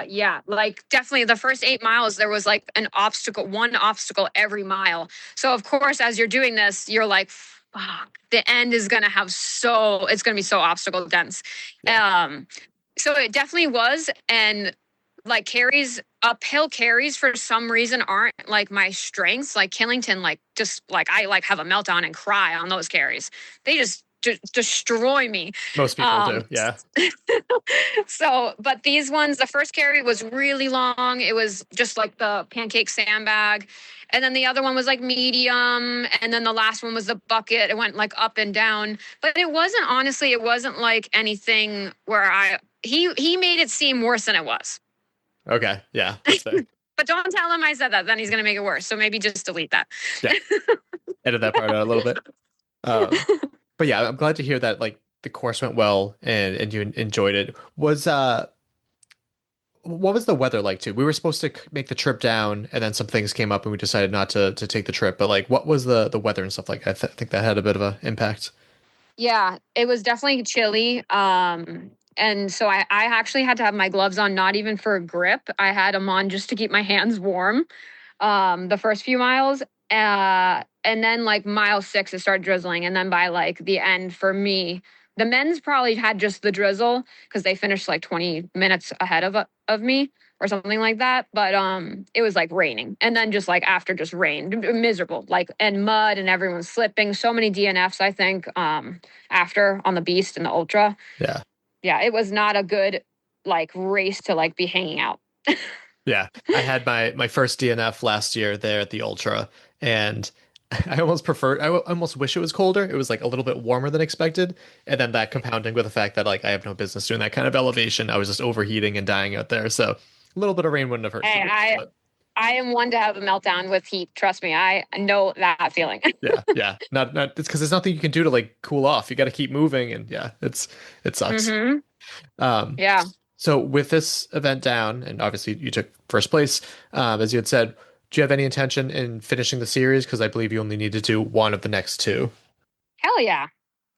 Yeah, like definitely the first 8 miles, there was like one obstacle every mile. So of course, as you're doing this, you're like, fuck, the end is going to it's going to be so obstacle dense. Yeah. So it definitely was. And like uphill carries for some reason aren't like my strengths. Like Killington, like just like I like have a meltdown and cry on those carries. They just destroy me. Most people do, yeah. So, but these ones, the first carry was really long. It was just like the pancake sandbag. And then the other one was like medium. And then the last one was the bucket. It went like up and down. But it wasn't like anything where he made it seem worse than it was. Okay, yeah, that's fair. But don't tell him I said that. Then he's going to make it worse. So maybe just delete that. Yeah, edit that part out a little bit. But yeah, I'm glad to hear that like the course went well and you enjoyed it. What was the weather like too? We were supposed to make the trip down, and then some things came up and we decided not to take the trip. But like, what was the weather and stuff like? I think that had a bit of an impact. Yeah, it was definitely chilly. And so I actually had to have my gloves on, not even for a grip. I had them on just to keep my hands warm the first few miles. And then like mile 6, it started drizzling. And then by like the end for me, the men's probably had just the drizzle because they finished like 20 minutes ahead of me or something like that. But it was like raining. And then just like after just rain, miserable, like, and mud and everyone's slipping. So many DNFs, I think, after on the Beast and the Ultra. Yeah. Yeah, it was not a good like race to like be hanging out. Yeah. I had my first DNF last year there at the Ultra, and I almost wish it was colder. It was like a little bit warmer than expected. And then that compounding with the fact that like I have no business doing that kind of elevation. I was just overheating and dying out there. So a little bit of rain wouldn't have hurt. Hey, I am one to have a meltdown with heat. Trust me, I know that feeling. Yeah. Not it's because there's nothing you can do to like cool off. You got to keep moving, and yeah, it sucks. Mm-hmm. Yeah. So with this event down, and obviously you took first place, as you had said, do you have any intention in finishing the series? Because I believe you only need to do one of the next 2. Hell yeah.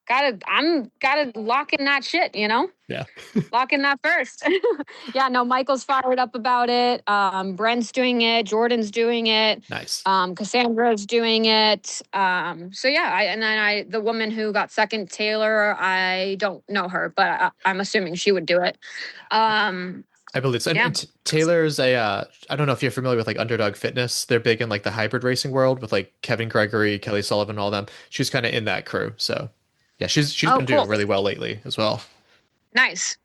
Gotta lock in that shit, you know? Yeah. Lock in that first. Yeah, no, Michael's fired up about it. Brent's doing it. Jordan's doing it. Nice. Cassandra's doing it. So yeah, the woman who got second, Taylor, I don't know her, but I'm assuming she would do it. I believe so. Yeah. Taylor's I don't know if you're familiar with like Underdog Fitness. They're big in like the hybrid racing world with like Kevin Gregory, Kelly Sullivan, all them. She's kind of in that crew. So yeah, she's been doing really well lately as well. Nice.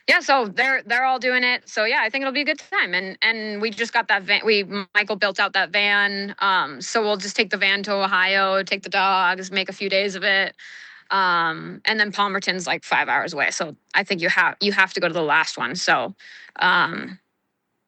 Yeah, so they're all doing it. So yeah, I think it'll be a good time. And we just got that van. Michael built out that van. So we'll just take the van to Ohio, take the dogs, make a few days of it. And then Palmerton's like 5 hours away. So I think you have to go to the last one. So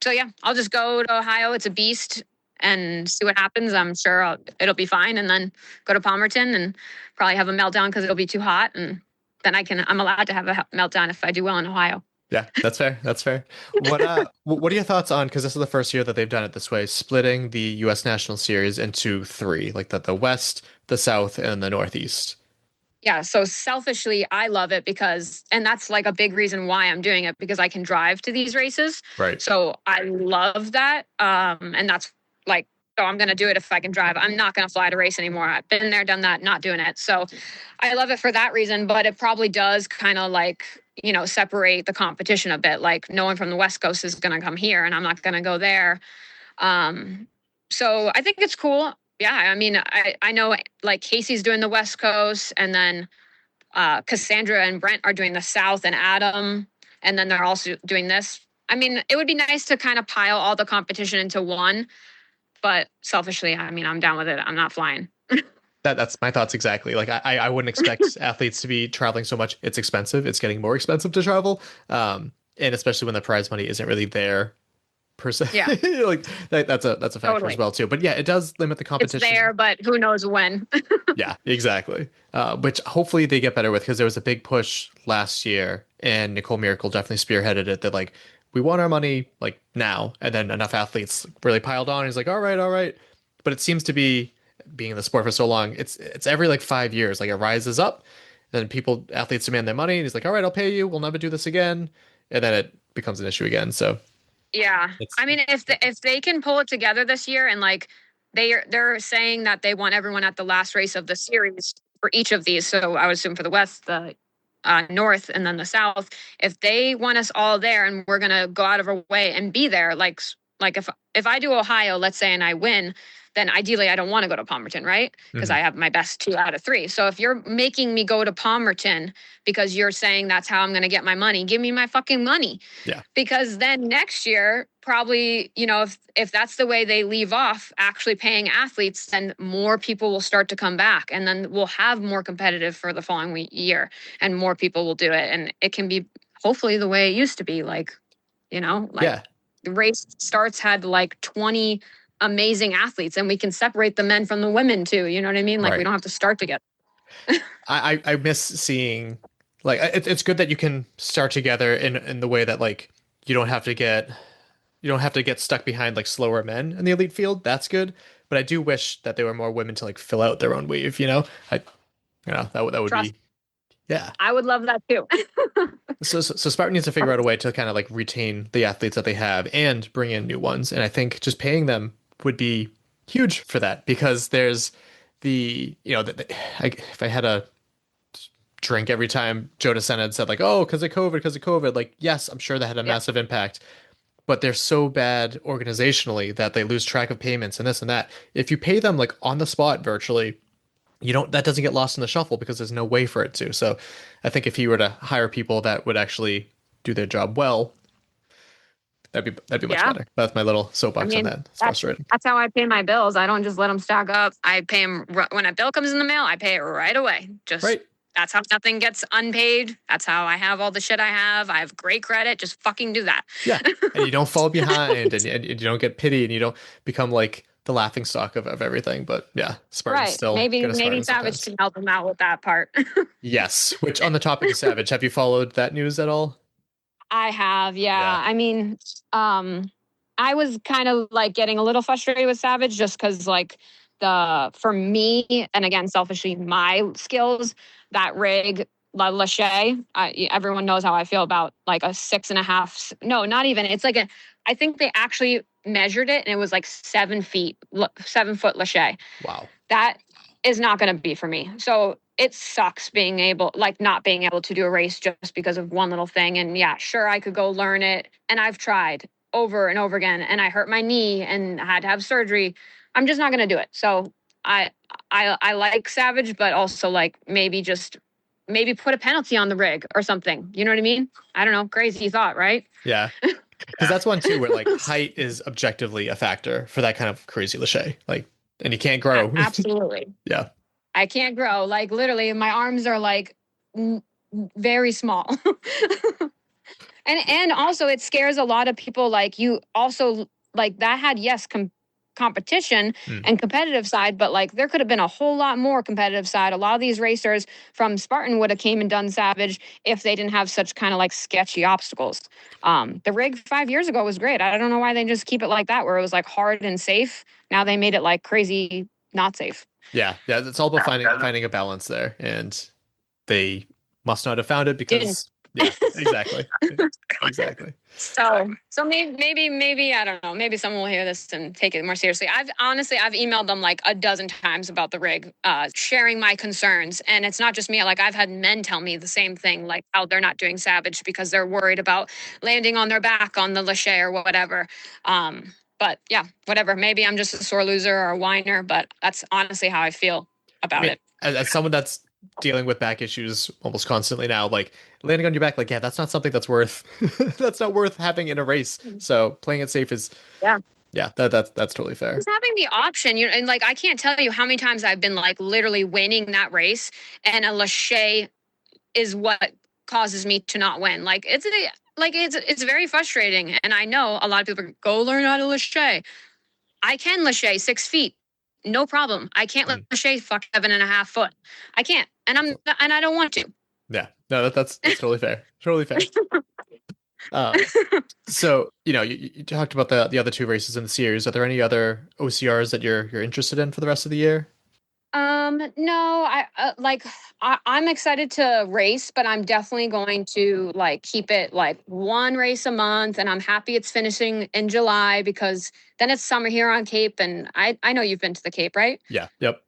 So yeah, I'll just go to Ohio. It's a beast, and see what happens. I'm sure it'll be fine. And then go to Palmerton and probably have a meltdown because it'll be too hot. And then I'm allowed to have a meltdown if I do well in Ohio. Yeah, that's fair. That's fair. What are your thoughts on, because this is the first year that they've done it this way, splitting the U.S. National Series into three, like the West, the South, and the Northeast? Yeah, so selfishly, I love it because, and that's like a big reason why I'm doing it, because I can drive to these races. Right. So I love that. And that's like, so I'm going to do it if I can drive. I'm not going to fly to race anymore. I've been there, done that, not doing it. So I love it for that reason, but it probably does kind of like, separate the competition a bit. Like no one from the West Coast is going to come here and I'm not going to go there. So I think it's cool. Yeah. I mean, I know like Casey's doing the West Coast, and then Cassandra and Brent are doing the South, and Adam, and then they're also doing this. I mean, it would be nice to kind of pile all the competition into one, but selfishly, I mean, I'm down with it. I'm not flying. That's my thoughts exactly. Like I wouldn't expect athletes to be traveling so much. It's expensive. It's getting more expensive to travel. And especially when the prize money isn't really there per se. Yeah. Like that's a factor Totally. as well too. But yeah, it does limit the competition. It's there, but who knows when. Yeah, exactly. Which hopefully they get better with, because there was a big push last year and Nicole Miracle definitely spearheaded it, that like, we want our money like now. And then enough athletes really piled on. He's like, all right. But it seems to be, being in the sport for so long, it's every like 5 years, like it rises up, then athletes demand their money, and he's like, all right, I'll pay you, we'll never do this again, and then it becomes an issue again. So yeah, I mean, if they can pull it together this year, and like they're saying that they want everyone at the last race of the series for each of these, so I would assume for the West, the North, and then the South, if they want us all there and we're gonna go out of our way and be there, like if I do Ohio, let's say, and I win, then ideally I don't want to go to Palmerton, right? Because I have my best 2 out of 3. So if you're making me go to Palmerton because you're saying that's how I'm going to get my money, give me my fucking money. Yeah. Because then next year, probably, if that's the way they leave off actually paying athletes, then more people will start to come back, and then we'll have more competitive for the following year, and more people will do it. And it can be hopefully the way it used to be, like, yeah. The race starts had like 20 amazing athletes, and we can separate the men from the women too. You know what I mean? Like Right. We don't have to start together. I miss seeing, like, it's good that you can start together in the way that like you don't have to get stuck behind like slower men in the elite field. That's good. But I do wish that there were more women to like fill out their own wave, that would Trust. be, yeah. I would love that too. So Spartan needs to figure out a way to kind of like retain the athletes that they have and bring in new ones. And I think just paying them would be huge for that, because there's if I had a drink every time Joe DeSena had said like, oh, because of COVID, like, yes, I'm sure that had a massive impact, but they're so bad organizationally that they lose track of payments and this and that. If you pay them like on the spot virtually, that doesn't get lost in the shuffle because there's no way for it to. So I think if he were to hire people that would actually do their job well, that'd be much better. That's my little soapbox on that. It's frustrating. That's how I pay my bills. I don't just let them stack up. I pay them when a bill comes in the mail. I pay it right away. That's how nothing gets unpaid. That's how I have all the shit I have. I have great credit. Just fucking do that. Yeah, and you don't fall behind, and you don't get pity, and you don't become like the laughing stock of everything. But yeah, Spartan's still maybe Savage can help him out with that part. Yes. Which, on the topic of Savage, have you followed that news at all? I have, yeah. I mean, I was kind of like getting a little frustrated with Savage just because like for me, and again, selfishly, my skills, that rig, La Lachey, everyone knows how I feel about like a 6.5. No, not even. It's like I think they actually measured it and it was like 7 foot Lachey. Wow. That is not going to be for me. So it sucks not being able to do a race just because of one little thing. And yeah, sure, I could go learn it. And I've tried over and over again, and I hurt my knee and had to have surgery. I'm just not going to do it. So I like Savage, but also like maybe put a penalty on the rig or something. You know what I mean? I don't know. Crazy thought, right? Yeah. Because that's one too, where like height is objectively a factor for that kind of crazy Lachey. Like, and you can't grow. Absolutely. Yeah. I can't grow. Like literally my arms are like very small. And also it scares a lot of people. Like you also like that had competition and competitive side, but like there could have been a whole lot more competitive side. A lot of these racers from Spartan would have came and done Savage if they didn't have such kind of like sketchy obstacles. The rig 5 years ago was great. I don't know why they just keep it like that, where it was like hard and safe. Now they made it like crazy not safe. Yeah, it's all about finding a balance there, and they must not have found it because yeah, exactly. So maybe I don't know. Maybe someone will hear this and take it more seriously. I've emailed them like a dozen times about the rig, sharing my concerns, and it's not just me. Like I've had men tell me the same thing, like how they're not doing Savage because they're worried about landing on their back on the Lachey or whatever. But yeah, whatever. Maybe I'm just a sore loser or a whiner, but that's honestly how I feel about it. As someone that's dealing with back issues almost constantly now, like landing on your back, like, yeah, that's not something that's worth that's not worth having in a race. So playing it safe is that's totally fair. Just having the option, and like I can't tell you how many times I've been like literally winning that race, and a Lachey is what causes me to not win. Like it's very frustrating, and I know a lot of people go learn how to Lachey. I can Lachey 6 feet. No problem. I can't Lachey 7.5 foot. I can't, and I don't want to. Yeah, no, that's totally fair. Totally fair. So you talked about the other 2 races in the series. Are there any other OCRs that you're interested in for the rest of the year? No, I'm excited to race, but I'm definitely going to like keep it like 1 race a month, and I'm happy it's finishing in July because then it's summer here on Cape, and I know you've been to the Cape, right? Yeah. Yep.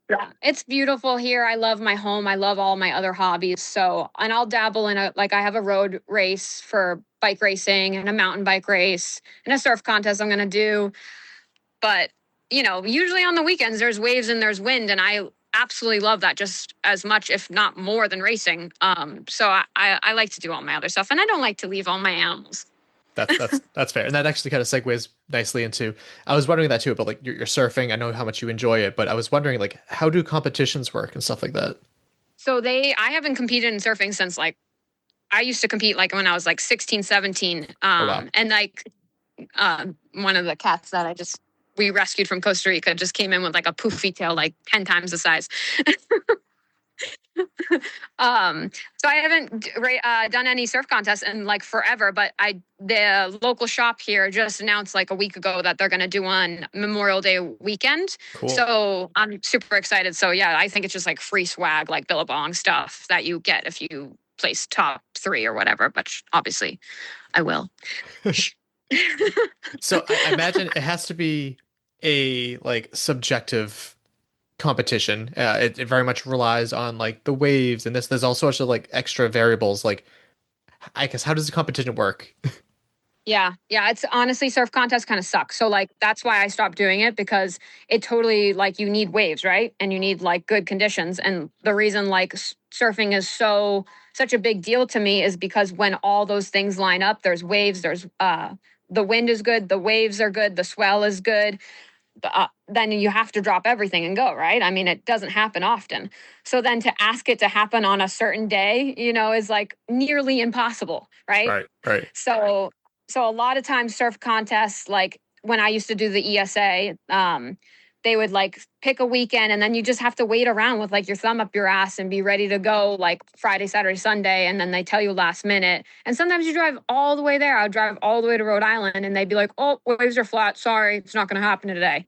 Yeah, it's beautiful here. I love my home. I love all my other hobbies. So, and I'll dabble in I have a road race for bike racing and a mountain bike race and a surf contest I'm going to do. But, usually on the weekends there's waves and there's wind, and I absolutely love that just as much, if not more, than racing. So I like to do all my other stuff, and I don't like to leave all my animals. That's fair. And that actually kind of segues nicely into, I was wondering that too, about like your surfing. I know how much you enjoy it, but I was wondering like, how do competitions work and stuff like that? So I haven't competed in surfing since like, I used to compete like when I was like 16, 17. Wow. And like, one of the cats that we rescued from Costa Rica just came in with like a poofy tail, like 10 times the size. So I haven't done any surf contests in like forever, but the local shop here just announced like a week ago that they're going to do one Memorial Day weekend. Cool. So I'm super excited. So yeah, I think it's just like free swag, like Billabong stuff that you get if you place top 3 or whatever, but obviously I will. So I imagine it has to be a like subjective competition. It very much relies on like the waves and there's all sorts of like extra variables. Like, I guess, how does the competition work? Yeah. It's honestly, surf contests kind of suck. So like, that's why I stopped doing it, because it totally like you need waves, right? And you need like good conditions. And the reason like surfing is such a big deal to me is because when all those things line up, there's waves, there's the wind is good, the waves are good, the swell is good. Then you have to drop everything and go, right? I mean, it doesn't happen often. So then to ask it to happen on a certain day, is like nearly impossible, right? Right. So a lot of times surf contests, like when I used to do the ESA, they would like pick a weekend and then you just have to wait around with like your thumb up your ass and be ready to go like Friday, Saturday, Sunday. And then they tell you last minute. And sometimes you drive all the way there. I would drive all the way to Rhode Island and they'd be like, oh, waves are flat. Sorry, it's not going to happen today.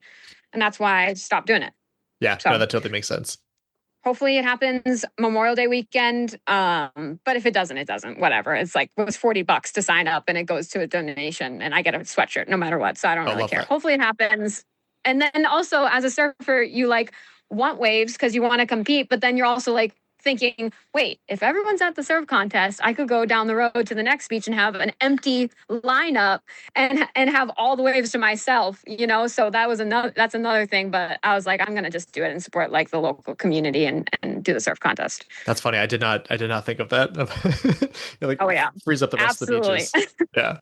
And that's why I stopped doing it. Yeah, so, no, that totally makes sense. Hopefully it happens Memorial Day weekend. But if it doesn't, it doesn't. Whatever. It's like, it was $40 to sign up and it goes to a donation and I get a sweatshirt no matter what. So I don't really care. That. Hopefully it happens. And then also as a surfer, you like want waves because you want to compete, but then you're also like thinking, wait, if everyone's at the surf contest, I could go down the road to the next beach and have an empty lineup and have all the waves to myself, So that's another thing. But I was like, I'm going to just do it and support like the local community and do the surf contest. That's funny. I did not think of that. Like, oh yeah. Freeze up the rest Absolutely. of the beaches. Yeah.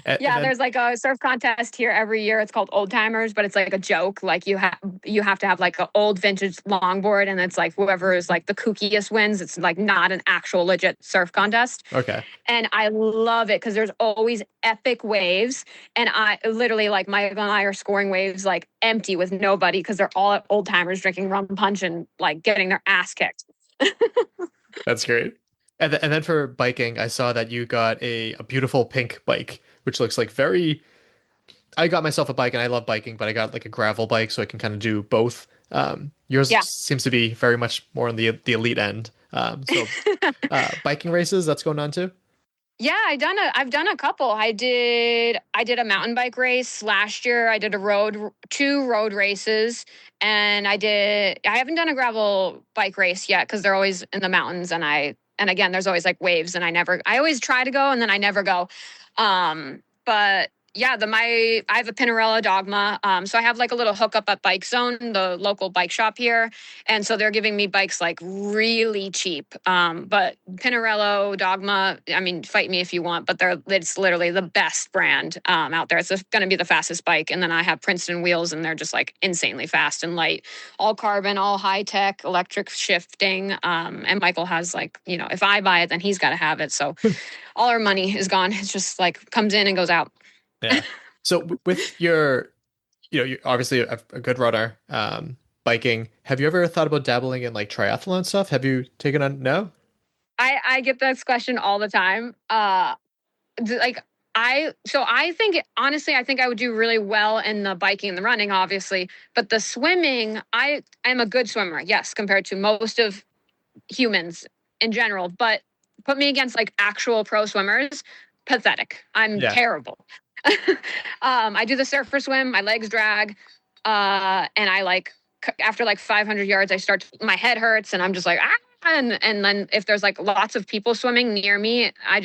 Then, there's like a surf contest here every year. It's called Old Timers, but it's like a joke. Like you have to have like an old vintage longboard and it's like whoever is like the kookiest surfers wins. It's like not an actual legit surf contest. Okay. And I love it because there's always epic waves. And I literally, like, Michael and I are scoring waves like empty with nobody because they're all old timers drinking rum punch and like getting their ass kicked. That's great. And then for biking, I saw that you got a beautiful pink bike, which looks like very... I got myself a bike and I love biking, but I got like a gravel bike so I can kind of do both. Yours seems to be very much more on the elite end. So biking races, that's going on too? Yeah, I've done a couple. I did a mountain bike race last year. I did two road races, and I haven't done a gravel bike race yet because they're always in the mountains, and again, there's always like waves, and I always try to go and then I never go. But yeah, I have a Pinarello Dogma. So I have like a little hookup at Bike Zone, the local bike shop here. And so they're giving me bikes like really cheap. But Pinarello Dogma, I mean, fight me if you want, but it's literally the best brand out there. It's going to be the fastest bike. And then I have Princeton wheels, and they're just like insanely fast and light, all carbon, all high tech, electric shifting. And Michael has like, if I buy it, then he's got to have it. So all our money is gone. It's just like comes in and goes out. Yeah. So with you're obviously a good runner, biking. Have you ever thought about dabbling in like triathlon stuff? Have you taken on? No? I get this question all the time. I think, honestly, I think I would do really well in the biking and the running, obviously, but the swimming, I am a good swimmer. Yes. Compared to most of humans in general, but put me against like actual pro swimmers, pathetic. I'm terrible. I do the surfer swim, my legs drag, and I like after like 500 yards, my head hurts, and I'm just like, and then if there's like lots of people swimming near me, I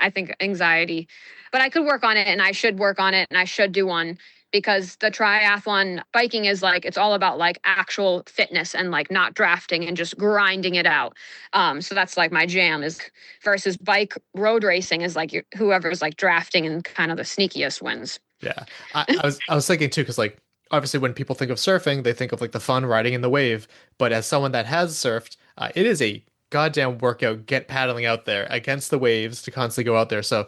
think anxiety, but I could work on it, and I should work on it, and I should do one, because the triathlon biking is like, it's all about like actual fitness and like not drafting and just grinding it out. So that's like my jam is versus bike road racing is like whoever's like drafting and kind of the sneakiest wins. Yeah. I was thinking too, because like obviously when people think of surfing, they think of like the fun riding in the wave. But as someone that has surfed, it is a goddamn workout, get paddling out there against the waves to constantly go out there. So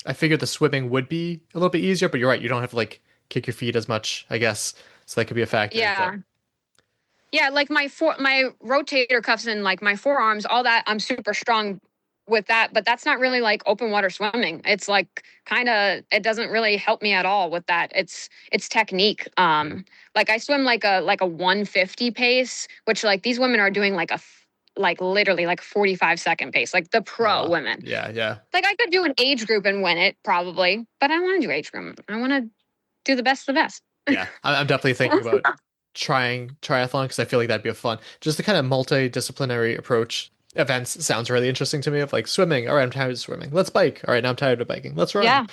I figured the swimming would be a little bit easier, but you're right. You don't have to like kick your feet as much, I guess. So that could be a factor. Yeah. So. Yeah. Like my rotator cuffs and like my forearms, all that, I'm super strong with that, but that's not really like open water swimming. It's like it doesn't really help me at all with that. It's technique. Like I swim like a 150 pace, which like these women are doing like literally like 45-second pace, like the pro women. Yeah. Yeah. Like I could do an age group and win it probably, but I don't want to do age group. I want to do the best of the best. Yeah, I'm definitely thinking about trying triathlon because I feel like that'd be a fun, just the kind of multidisciplinary approach. Events sounds really interesting to me. Of like swimming, all right, I'm tired of swimming. Let's bike. All right, now I'm tired of biking. Let's run. Yeah.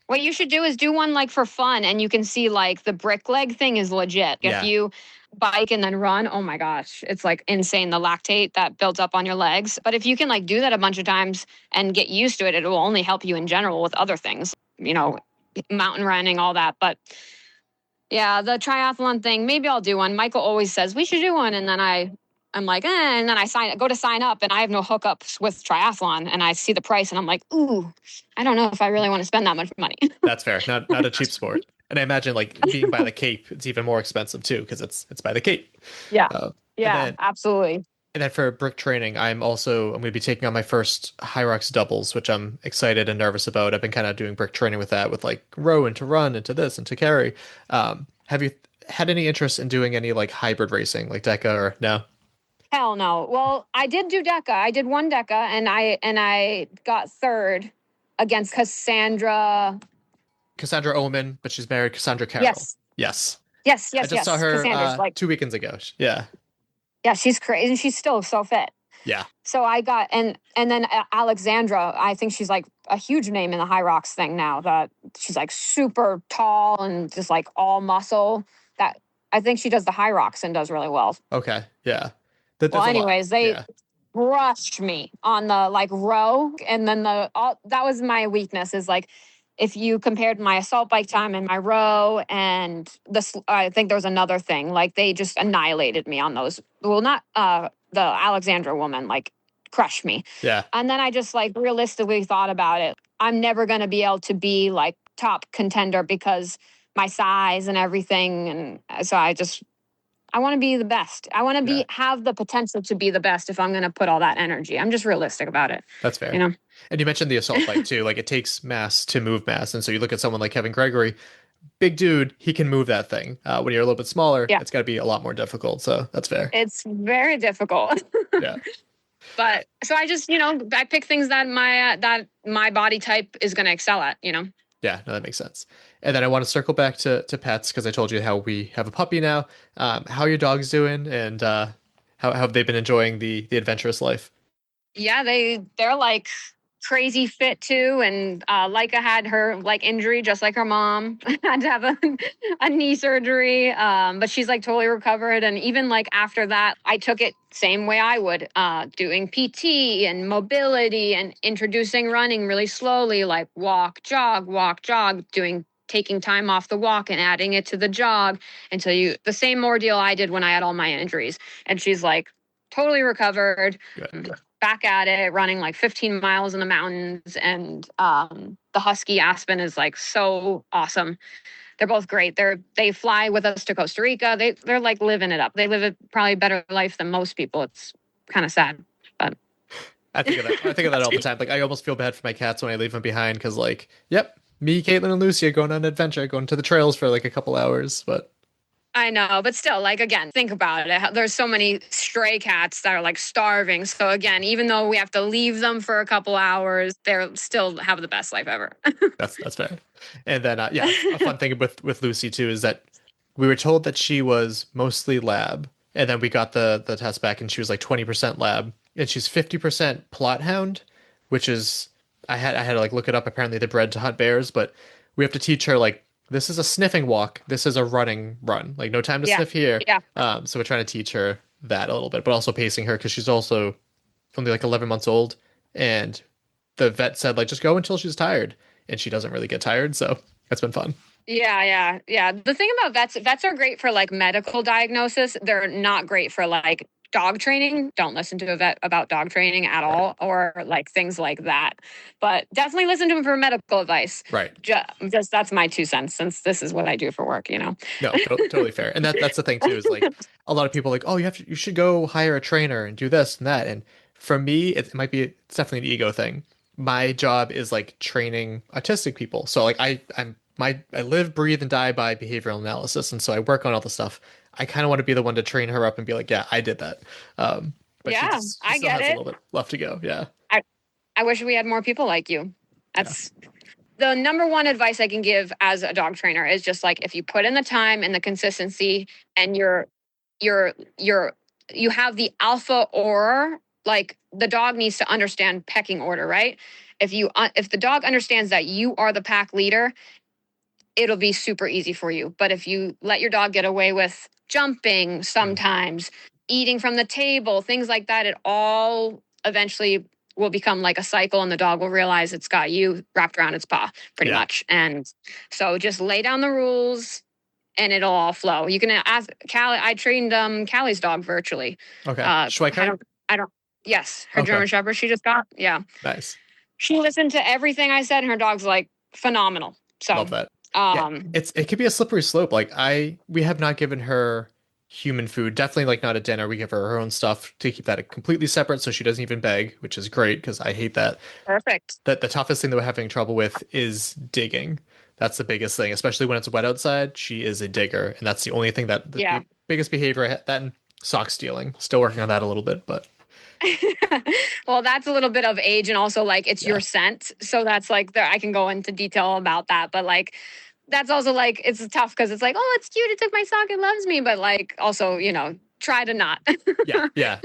What you should do is do one like for fun, and you can see like the brick leg thing is legit. If you bike and then run, oh my gosh, it's like insane, the lactate that builds up on your legs. But if you can like do that a bunch of times and get used to it, it will only help you in general with other things, mountain running, all that. But yeah, the triathlon thing, maybe I'll do one. Michael always says we should do one, and then I'm like, and then I go to sign up, and I have no hookups with triathlon, and I see the price, and I'm like, ooh, I don't know if I really want to spend that much money. That's fair. Not a cheap sport. And I imagine like being by the Cape, it's even more expensive too because it's by the Cape. Yeah, absolutely. And then for brick training, I'm going to be taking on my first Hyrox doubles, which I'm excited and nervous about. I've been kind of doing brick training with that, with like row and to run and to this and to carry. Have you had any interest in doing any like hybrid racing, like DECA or no? Hell no. Well, I did do DECA. I did one DECA, and I got third against Cassandra Oman, but she's married Cassandra Carroll. Yes. I just saw her 2 weekends ago. Yeah. Yeah, she's crazy, and she's still so fit. Yeah. So I got and then Alexandra, I think she's like a huge name in the high rocks thing now. That she's like super tall and just like all muscle. That I think she does the high rocks and does really well. Okay. Yeah. Well, anyways, they brushed me on the like row, and then that was my weakness. Is like if you compared my assault bike time and my row, and I think there was another thing, like they just annihilated me on those. Well, not the Alexandra woman, like crushed me. Yeah. And then I just like realistically thought about it. I'm never going to be able to be like top contender because my size and everything. And so I want to be the best. I want to have the potential to be the best if I'm going to put all that energy. I'm just realistic about it. That's fair. You know? And you mentioned the assault bike too. Like it takes mass to move mass. And so you look at someone like Kevin Gregory, big dude, he can move that thing. When you're a little bit smaller, it's got to be a lot more difficult. So that's fair. It's very difficult. Yeah. But so I just, I pick things that my body type is going to excel at, Yeah, no, that makes sense. And then I want to circle back to pets because I told you how we have a puppy now. How are your dogs doing, and how have they been enjoying the adventurous life? Yeah, they're like crazy fit too, and Leica had her like injury just like her mom. Had to have a knee surgery, but she's like totally recovered. And even like after that, I took it same way I would, doing PT and mobility and introducing running really slowly, like walk, jog, taking time off the walk and adding it to the jog until the same ordeal I did when I had all my injuries. And she's like totally recovered. Good. Back at it, running like 15 miles in the mountains. And the husky Aspen is like so awesome. They're both great. They fly with us to Costa Rica. They're like living it up. They live a probably better life than most people. It's kind of sad, but I think of that all the time. Like I almost feel bad for my cats when I leave them behind because like, yep, me, Caitlin, and Lucy are going on an adventure, going to the trails for like a couple hours, but. I know, but still, like, again, think about it. There's so many stray cats that are like starving. So again, even though we have to leave them for a couple hours, they're still have the best life ever. That's fair. And then, a fun thing with Lucy too is that we were told that she was mostly lab, and then we got the test back, and she was like 20% lab, and she's 50% plot hound, which is I had to like look it up. Apparently, they're bred to hunt bears, but we have to teach her like. This is a sniffing walk. This is a running run. Like no time to sniff here. Yeah. So we're trying to teach her that a little bit, but also pacing her because she's also only like 11 months old. And the vet said like, just go until she's tired. And she doesn't really get tired. So that's been fun. Yeah. The thing about vets are great for like medical diagnosis. They're not great for like dog training. Don't listen to a vet about dog training at all, or like things like that. But definitely listen to him for medical advice. Right. Just that's my 2 cents, since this is what I do for work. No, totally fair. And that's the thing too. Is like a lot of people are like, oh, you should go hire a trainer and do this and that. And for me, it's definitely an ego thing. My job is like training autistic people. So like I live, breathe, and die by behavioral analysis, and so I work on all the stuff. I kind of want to be the one to train her up and be like, yeah, I did that. But yeah, I get it. A little bit left to go. Yeah. I wish we had more people like you. That's the number one advice I can give as a dog trainer is just like, if you put in the time and the consistency and you have the alpha or like the dog needs to understand pecking order, right? If the dog understands that you are the pack leader, it'll be super easy for you. But if you let your dog get away with jumping sometimes, eating from the table, things like that, it all eventually will become like a cycle, and the dog will realize it's got you wrapped around its paw pretty much. And so just lay down the rules and it'll all flow. You can ask Callie. I trained Callie's dog virtually. Okay. Schweikart? I don't. Yes. Her German Shepherd she just got. Yeah. Nice. She listened to everything I said and her dog's like phenomenal. So love that. It could be a slippery slope. Like we have not given her human food, definitely like not at dinner. We give her own stuff to keep that completely separate, so she doesn't even beg, which is great because I hate that. Perfect. The toughest thing that we're having trouble with is digging. That's the biggest thing, especially when it's wet outside. She is a digger, and that's the only thing the biggest behavior. That and sock stealing. Still working on that a little bit, but. Well, that's a little bit of age, and also like it's your scent, so that's like I can go into detail about that, but like that's also like it's tough because it's like, oh, it's cute, it took my sock, it loves me, but like also try to not. yeah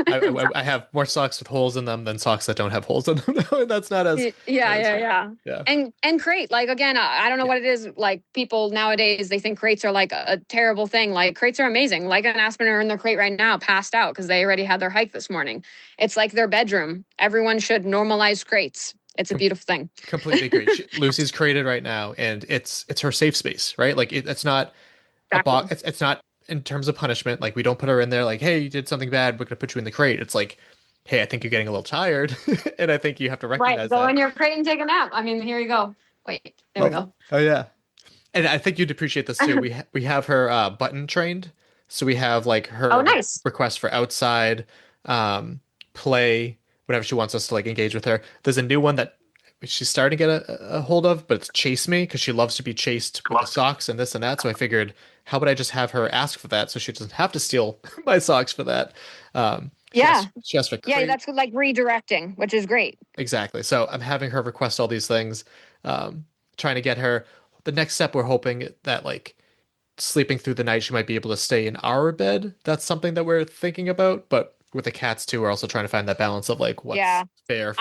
I have more socks with holes in them than socks that don't have holes in them. That's not as yeah and crate, like again, I don't know what it is, like people nowadays they think crates are like a terrible thing. Like crates are amazing. Like an Aspen are in their crate right now passed out because they already had their hike this morning. It's like their bedroom. Everyone should normalize crates. It's a beautiful thing. Completely agree. Lucy's crated right now, and it's her safe space, right? Like it's not a box. It's not in terms of punishment, like we don't put her in there like, hey, you did something bad, we're gonna put you in the crate. It's like, hey, I think you're getting a little tired, and I think you have to recognize Go that. in your crate and take a nap. I mean, here you go. Wait, there we go. Oh yeah, and I think you'd appreciate this too. We have her button trained, so we have like her nice. request for outside, play, whenever she wants us to like engage with her. There's a new one that she's starting to get a hold of, but it's chase me because she loves to be chased with the socks and this and that. So I figured, how would I just have her ask for that so she doesn't have to steal my socks for that? She asked for crate. Yeah, that's like redirecting, which is great. Exactly. So I'm having her request all these things, trying to get her. The next step, we're hoping that like sleeping through the night, she might be able to stay in our bed. That's something that we're thinking about. But with the cats too, we're also trying to find that balance of like what's fair. For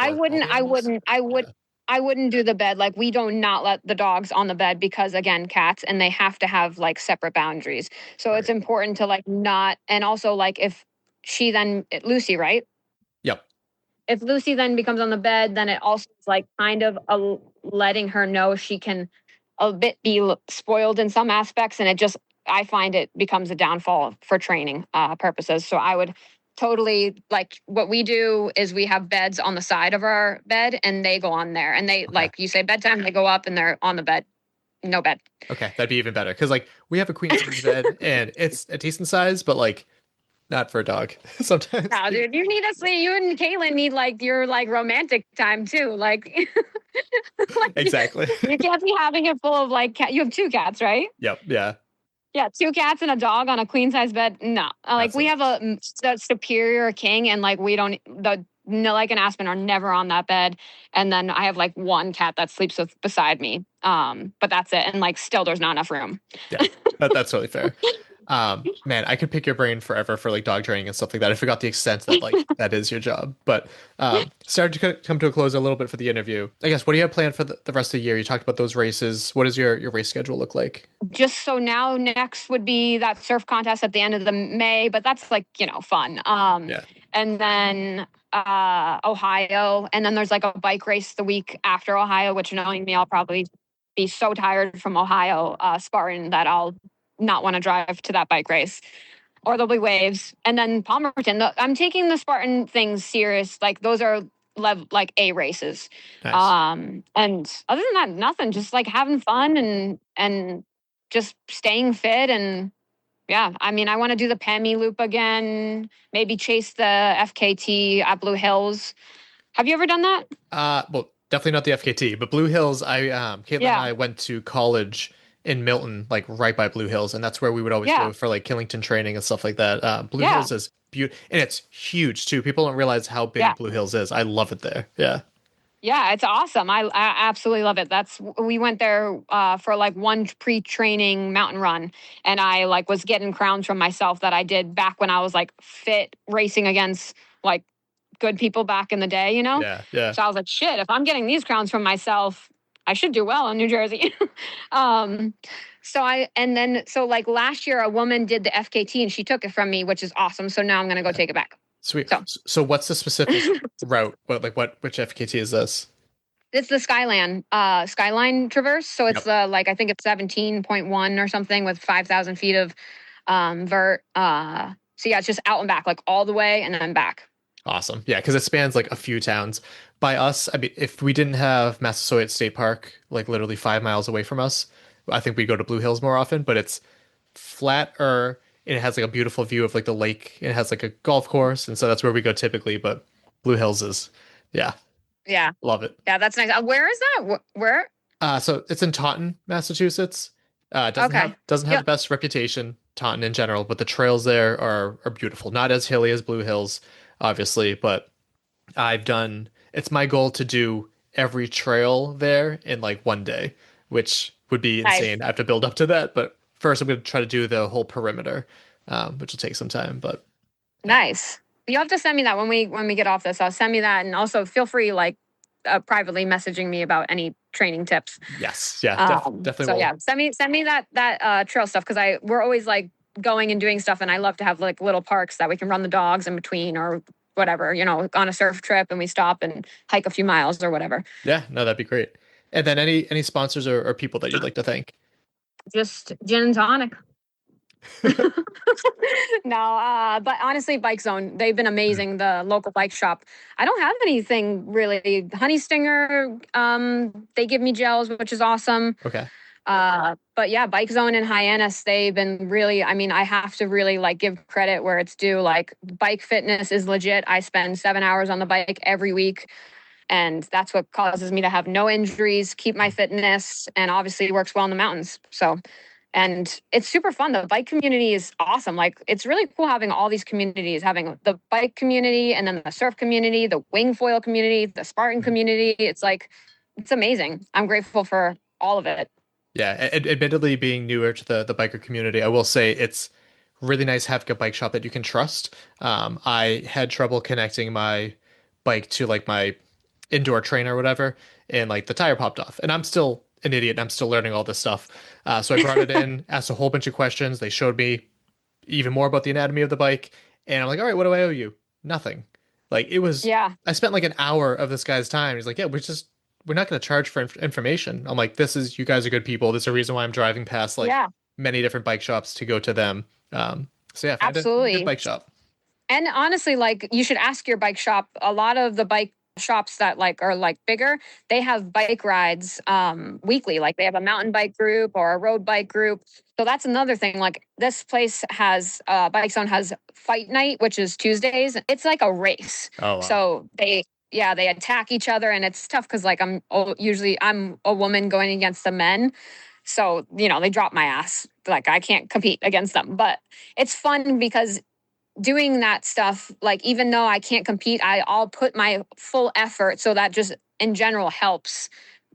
I wouldn't do the bed. Like we do not let the dogs on the bed because again, cats, and they have to have like separate boundaries. So it's important to like not, and also like if she then, Lucy, right? Yep. If Lucy then becomes on the bed, then it also is like kind of letting her know she can a bit be spoiled in some aspects. And I find it becomes a downfall for training purposes. So I would totally like what we do is we have beds on the side of our bed and they go on there and they like you say bedtime, they go up and they're on the bed. No bed. Okay. That'd be even better. Cause like we have a queen size bed and it's a decent size, but like not for a dog sometimes. No, dude, you need to sleep. You and Caitlin need like your like romantic time too. Like, exactly. You can't be having it full of like you have 2 cats, right? Yep. Yeah. Yeah, 2 cats and a dog on a queen size bed. No, like we have a superior king, and like we don't like and Aspen are never on that bed. And then I have like 1 cat that sleeps beside me. But that's it. And like still, there's not enough room. Yeah, that's totally fair. Man, I could pick your brain forever for like dog training and stuff like that. I forgot the extent that like that is your job. But starting to come to a close a little bit for the interview. I guess, what do you have planned for the rest of the year? You talked about those races. What does your race schedule look like? Just so now next would be that surf contest at the end of the May, but that's like, fun. And then Ohio, and then there's like a bike race the week after Ohio, which knowing me, I'll probably be so tired from Ohio Spartan that I'll not want to drive to that bike race, or there'll be waves. And then Palmerton, I'm taking the Spartan things serious. Like those are like A races. Nice. And other than that, nothing, just like having fun and just staying fit. And yeah, I mean, I want to do the Pemi loop again, maybe chase the FKT at Blue Hills. Have you ever done that? Well, definitely not the FKT, but Blue Hills, Caitlin and I went to college in Milton, like right by Blue Hills, and that's where we would always go for like Killington training and stuff like that. Blue Hills is beautiful, and it's huge too. People don't realize how big Blue Hills is. I love it there. Yeah, it's awesome. I absolutely love it. We went there for like one pre-training mountain run, and I like was getting crowns from myself that I did back when I was like fit racing against like good people back in the day, Yeah. So I was like, shit, if I'm getting these crowns from myself, I should do well in New Jersey. So like last year, a woman did the FKT and she took it from me, which is awesome. So now I'm going to go take it back. Sweet. So what's the specific route? Which FKT is this? It's the Skyline Traverse. So it's I think it's 17.1 or something with 5,000 feet of vert. So yeah, it's just out and back, like all the way and then back. Awesome. Yeah, because it spans like a few towns. By us, I mean, if we didn't have Massasoit State Park, like literally 5 miles away from us, I think we go to Blue Hills more often, but it's flatter. It has like a beautiful view of like the lake. It has like a golf course. And so that's where we go typically. But Blue Hills is, Yeah. Love it. Yeah, that's nice. Where is that? Where? So it's in Taunton, Massachusetts. Doesn't have the best reputation, Taunton in general, but the trails there are beautiful. Not as hilly as Blue Hills, obviously, but it's my goal to do every trail there in like one day, which would be insane. I have to build up to that, but first I'm going to try to do the whole perimeter, which will take some time, but nice. You have to send me that when we get off this. I'll send me that, and also feel free like privately messaging me about any training tips. Yes, yeah, definitely. So yeah, send me that trail stuff, because we're always like going and doing stuff, and I love to have like little parks that we can run the dogs in between or whatever, on a surf trip, and we stop and hike a few miles or whatever. Yeah, no, that'd be great. And then any sponsors or people that you'd like to thank? Just gin and tonic. No, but honestly, Bike Zone, they've been amazing. The local bike shop. I don't have anything really. Honey Stinger, they give me gels, which is awesome. Okay. But yeah, Bike Zone and Hyannis, they've been really, I mean, I have to really like give credit where it's due. Like bike fitness is legit. I spend 7 hours on the bike every week. And that's what causes me to have no injuries, keep my fitness, and obviously works well in the mountains. So, and it's super fun. The bike community is awesome. Like it's really cool having all these communities, having the bike community and then the surf community, the wing foil community, the Spartan community. It's like, it's amazing. I'm grateful for all of it. Yeah, admittedly, being newer to the biker community, I will say it's really nice having a bike shop that you can trust. I had trouble connecting my bike to like my indoor trainer or whatever, and like the tire popped off. And I'm still an idiot. I'm still learning all this stuff. So I brought it in, asked a whole bunch of questions. They showed me even more about the anatomy of the bike. And I'm like, all right, what do I owe you? Nothing. Like it was, I spent like an hour of this guy's time. He's like, yeah, we're not going to charge for information. I'm like, you guys are good people. There's a reason why I'm driving past like many different bike shops to go to them. So yeah, find absolutely a good bike shop. And honestly, like you should ask your bike shop. A lot of the bike shops that like are like bigger, they have bike rides weekly. Like they have a mountain bike group or a road bike group. So that's another thing. Like this place has Bike Zone has fight night, which is Tuesdays. It's like a race. Oh, wow. So they attack each other, and it's tough because like I'm a woman going against the men. So, you know, they drop my ass. Like I can't compete against them. But it's fun because doing that stuff, like even though I can't compete, I'll put my full effort. So that just in general helps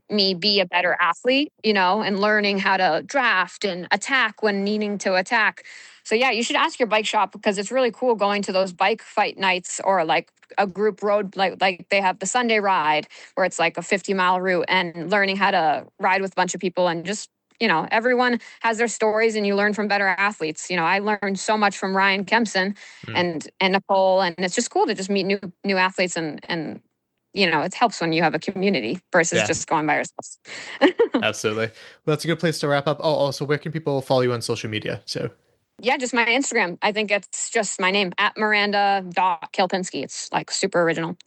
me be a better athlete, you know, and learning how to draft and attack when needing to attack. So yeah, you should ask your bike shop because it's really cool going to those bike fight nights or like a group road, like they have the Sunday ride where it's like a 50-mile route and learning how to ride with a bunch of people and just, you know, everyone has their stories and you learn from better athletes. You know, I learned so much from Ryan Kempson and Nicole, and it's just cool to just meet new athletes and you know, it helps when you have a community versus just going by yourself. Absolutely. Well, that's a good place to wrap up. Oh, also, where can people follow you on social media? So yeah, just my Instagram. I think it's just my name at Miranda.Kielpinski. It's like super original.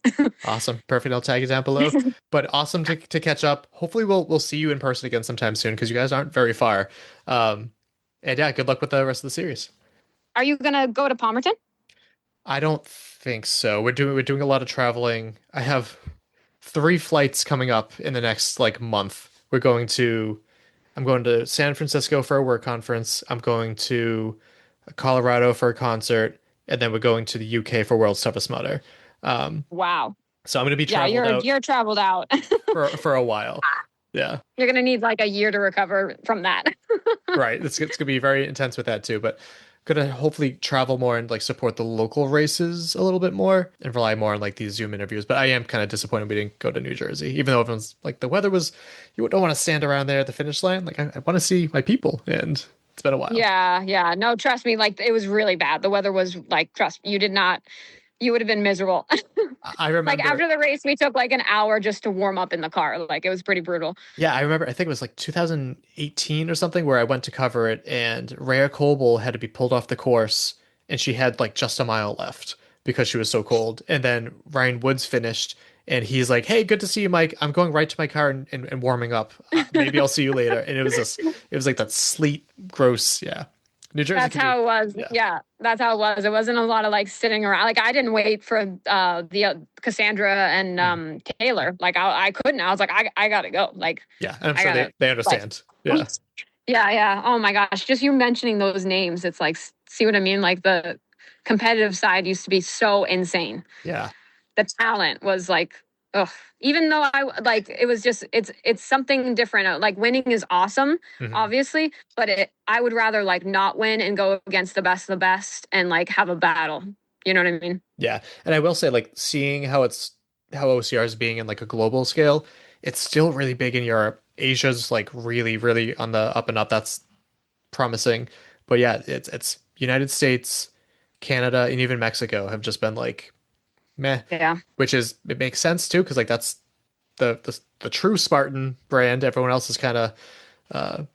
Awesome. Perfect. I'll tag you down below. But awesome to catch up. Hopefully we'll see you in person again sometime soon because you guys aren't very far. And yeah, good luck with the rest of the series. Are you gonna go to Palmerton? I don't think so. We're doing a lot of traveling. I have 3 flights coming up in the next like month. I'm going to San Francisco for a work conference. I'm going to Colorado for a concert, and then we're going to the UK for World's Toughest Mudder. Wow. So I'm going to be traveled out. You're traveled out for a while. Yeah. You're going to need like a year to recover from that. Right. It's going to be very intense with that too, but going to hopefully travel more and like support the local races a little bit more and rely more on like these Zoom interviews. But I am kind of disappointed we didn't go to New Jersey, even though everyone's like the weather was, you don't want to stand around there at the finish line. Like I want to see my people, and it's been a while. Yeah. No, trust me. Like it was really bad. The weather was like, you would have been miserable. I remember like after the race, we took like an hour just to warm up in the car. Like it was pretty brutal. Yeah, I remember. I think it was like 2018 or something where I went to cover it, and Rhea Coble had to be pulled off the course, and she had like just a mile left because she was so cold. And then Ryan Woods finished, and he's like, "Hey, good to see you, Mike. I'm going right to my car and warming up. Maybe I'll see you later." And it was like that sleet, gross, yeah. New Jersey. That's how it was. Yeah, that's how it was. It wasn't a lot of like sitting around. Like I didn't wait for the Cassandra and Taylor. Like I couldn't. I was like, I gotta go. Like yeah, and I'm sure they understand. Like, yeah. Oh my gosh, just you mentioning those names, it's like, see what I mean? Like the competitive side used to be so insane. Yeah, the talent was like, ugh. Even though it was just, it's something different. Like winning is awesome, obviously, but I would rather like not win and go against the best of the best and like have a battle. You know what I mean? Yeah. And I will say, like, seeing how OCR is being in like a global scale, it's still really big in Europe. Asia's like really, really on the up and up. That's promising. But yeah, it's United States, Canada, and even Mexico have just been like, meh. Yeah. It makes sense too, because like that's the true Spartan brand. Everyone else is kind of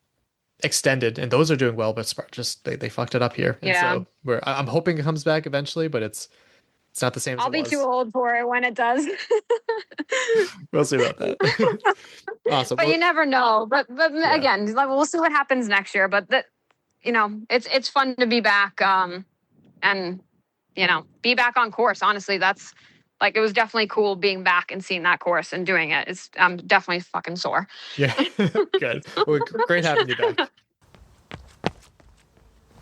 extended, and those are doing well, but just they fucked it up here. And Yeah. so I'm hoping it comes back eventually, but it's not the same as I'll it be was. too old for it when it does. We'll see about that. Awesome. But you never know. But again, like, we'll see what happens next year. But it's fun to be back, and be back on course. Honestly, that's like, it was definitely cool being back and seeing that course and doing it. I'm definitely fucking sore. Yeah, good. Well, great having you back.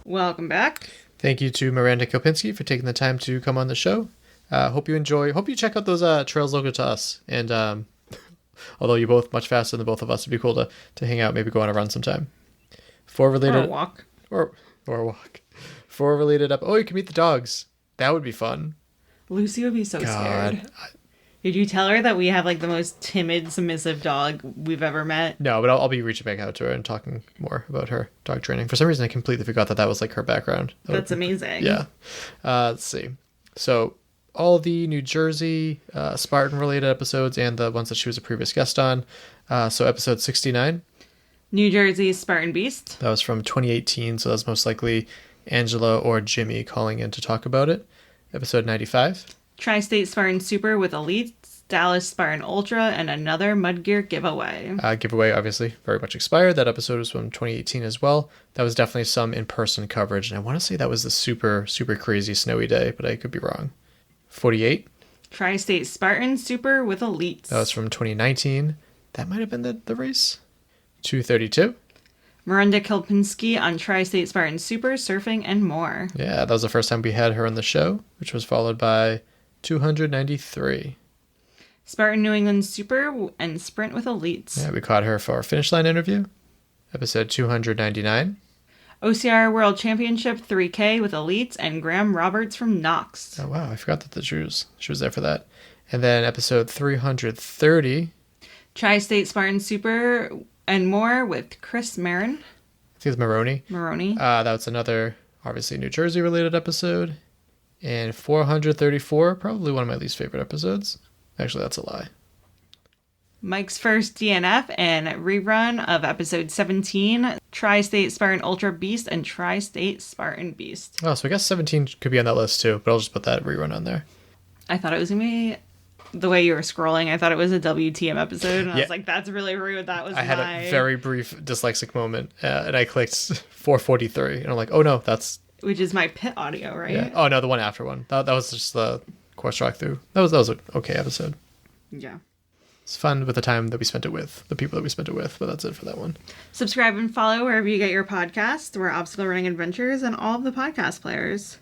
Welcome back. Thank you to Miranda Kielpinski for taking the time to come on the show. Hope you check out those trails local to us. And although you're both much faster than both of us, it'd be cool to hang out, maybe go on a run sometime. Or a walk. Or a walk. For related up. Oh, you can meet the dogs. That would be fun. Lucy would be so scared. Did you tell her that we have like the most timid, submissive dog we've ever met? No, but I'll be reaching back out to her and talking more about her dog training. For some reason, I completely forgot that was like her background. That's amazing. Yeah. Let's see. So all the New Jersey Spartan related episodes and the ones that she was a previous guest on. So episode 69. New Jersey Spartan Beast. That was from 2018. So that's most likely Angela or Jimmy calling in to talk about it. Episode 95. Tri-State Spartan Super with Elites, Dallas Spartan Ultra, and another Mudgear giveaway. Giveaway, obviously, very much expired. That episode was from 2018 as well. That was definitely some in-person coverage, and I want to say that was the super, super crazy snowy day, but I could be wrong. 48. Tri-State Spartan Super with Elites. That was from 2019. That might have been the race. 232. Miranda Kielpinski on Tri-State Spartan Super, Surfing, and more. Yeah, that was the first time we had her on the show, which was followed by 293. Spartan New England Super and Sprint with Elites. Yeah, we caught her for our finish line interview. Episode 299. OCR World Championship 3K with Elites and Graham Roberts from Knox. Oh, wow. I forgot that she was there for that. And then episode 330. Tri-State Spartan Super and more with Chris Marin. I think it's Maroney. That's another, obviously, New Jersey related episode. And 434, probably one of my least favorite episodes. Actually, that's a lie. Mike's first DNF and rerun of episode 17, Tri-State Spartan Ultra Beast and Tri-State Spartan Beast. Oh, so I guess 17 could be on that list too, but I'll just put that rerun on there. I thought it was going to be, the way you were scrolling, I thought it was a WTM episode, and I was like, that's really rude. That was I had a very brief dyslexic moment, and I clicked 443, and I'm like, oh no, that's... Which is my pit audio, right? Yeah. Oh no, the one after one. That was just the course rock through. That was an okay episode. Yeah. It's fun with the time that we spent it with, the people that we spent it with, but that's it for that one. Subscribe and follow wherever you get your podcasts. We're Obstacle Running Adventures and all of the podcast players.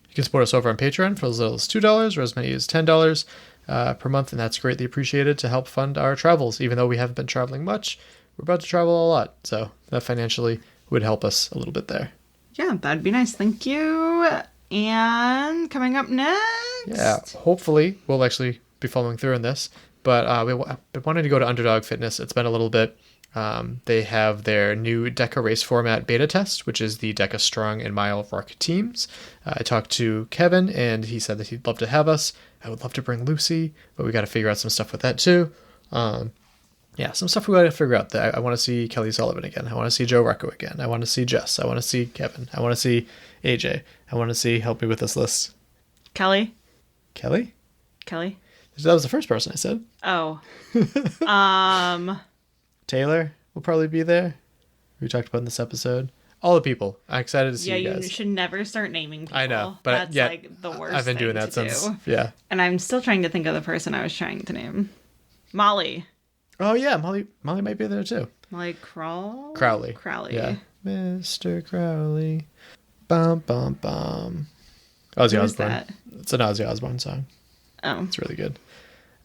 You can support us over on Patreon for as little as $2 or as many as $10 per month, and that's greatly appreciated to help fund our travels. Even though we haven't been traveling much, we're about to travel a lot, so that financially would help us a little bit there. Yeah, that'd be nice. Thank you. And coming up next... Yeah, hopefully we'll actually be following through on this. But we wanted to go to Underdog Fitness. It's been a little bit. They have their new DECA race format beta test, which is the DECA Strong and Mile Ruck teams. I talked to Kevin, and he said that he'd love to have us. I would love to bring Lucy, but we got to figure out some stuff with that too. Yeah, some stuff we got to figure out. I want to see Kelly Sullivan again. I want to see Joe Recco again. I want to see Jess. I want to see Kevin. I want to see AJ. I want to see, help me with this list. Kelly? That was the first person I said. Oh. Taylor will probably be there. We talked about in this episode. All the people. I'm excited to see you guys. You should never start naming people. I know, but that's like the worst. I've been doing that since. Yeah. And I'm still trying to think of the person I was trying to name. Molly. Oh yeah, Molly might be there too. Molly Crowley. Yeah. Mr. Crowley. Bum bum bum. Ozzy Osbourne. That? It's an Ozzy Osbourne song. Oh. It's really good.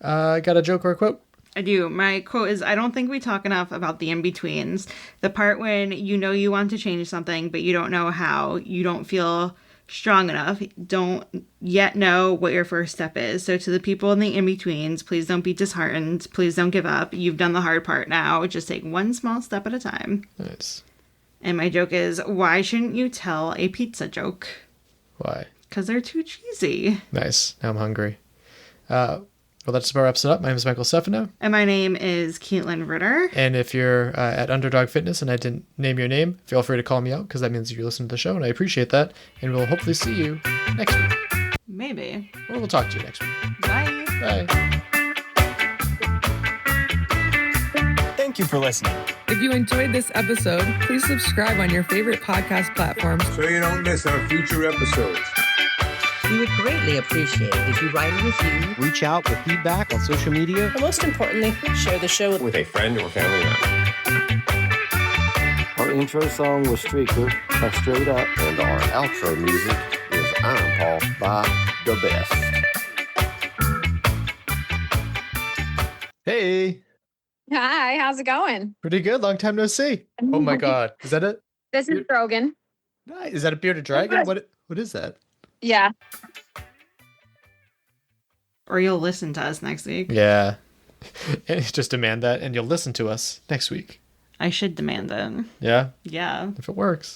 Got a joke or a quote? I do. My quote is, I don't think we talk enough about the in-betweens. The part when you know you want to change something, but you don't know how. You don't feel strong enough. Don't yet know what your first step is. So to the people in the in-betweens, please don't be disheartened. Please don't give up. You've done the hard part now. Just take one small step at a time. Nice. And my joke is, why shouldn't you tell a pizza joke? Why? Because they're too cheesy. Nice. Now I'm hungry. Well, that just about wraps it up. My name is Michael Stefano. And my name is Caitlin Ritter. And if you're at Underdog Fitness and I didn't name your name, feel free to call me out because that means you're listening to the show, and I appreciate that. And we'll hopefully see you next week. Maybe. Or we'll talk to you next week. Bye. Bye. Thank you for listening. If you enjoyed this episode, please subscribe on your favorite podcast platforms so you don't miss our future episodes. We would greatly appreciate it if you write a review. Reach out with feedback on social media. But most importantly, share the show with a friend or family member. Our intro song was Streaker by Straight Up. And our outro music is Iron Paw by The Best. Hey. Hi, how's it going? Pretty good. Long time no see. Oh my God. Is that it? This is Brogan. Nice. Is that a bearded dragon? What is that? Yeah. Or you'll listen to us next week. Yeah. Just demand that and you'll listen to us next week. I should demand it. Yeah? Yeah. If it works.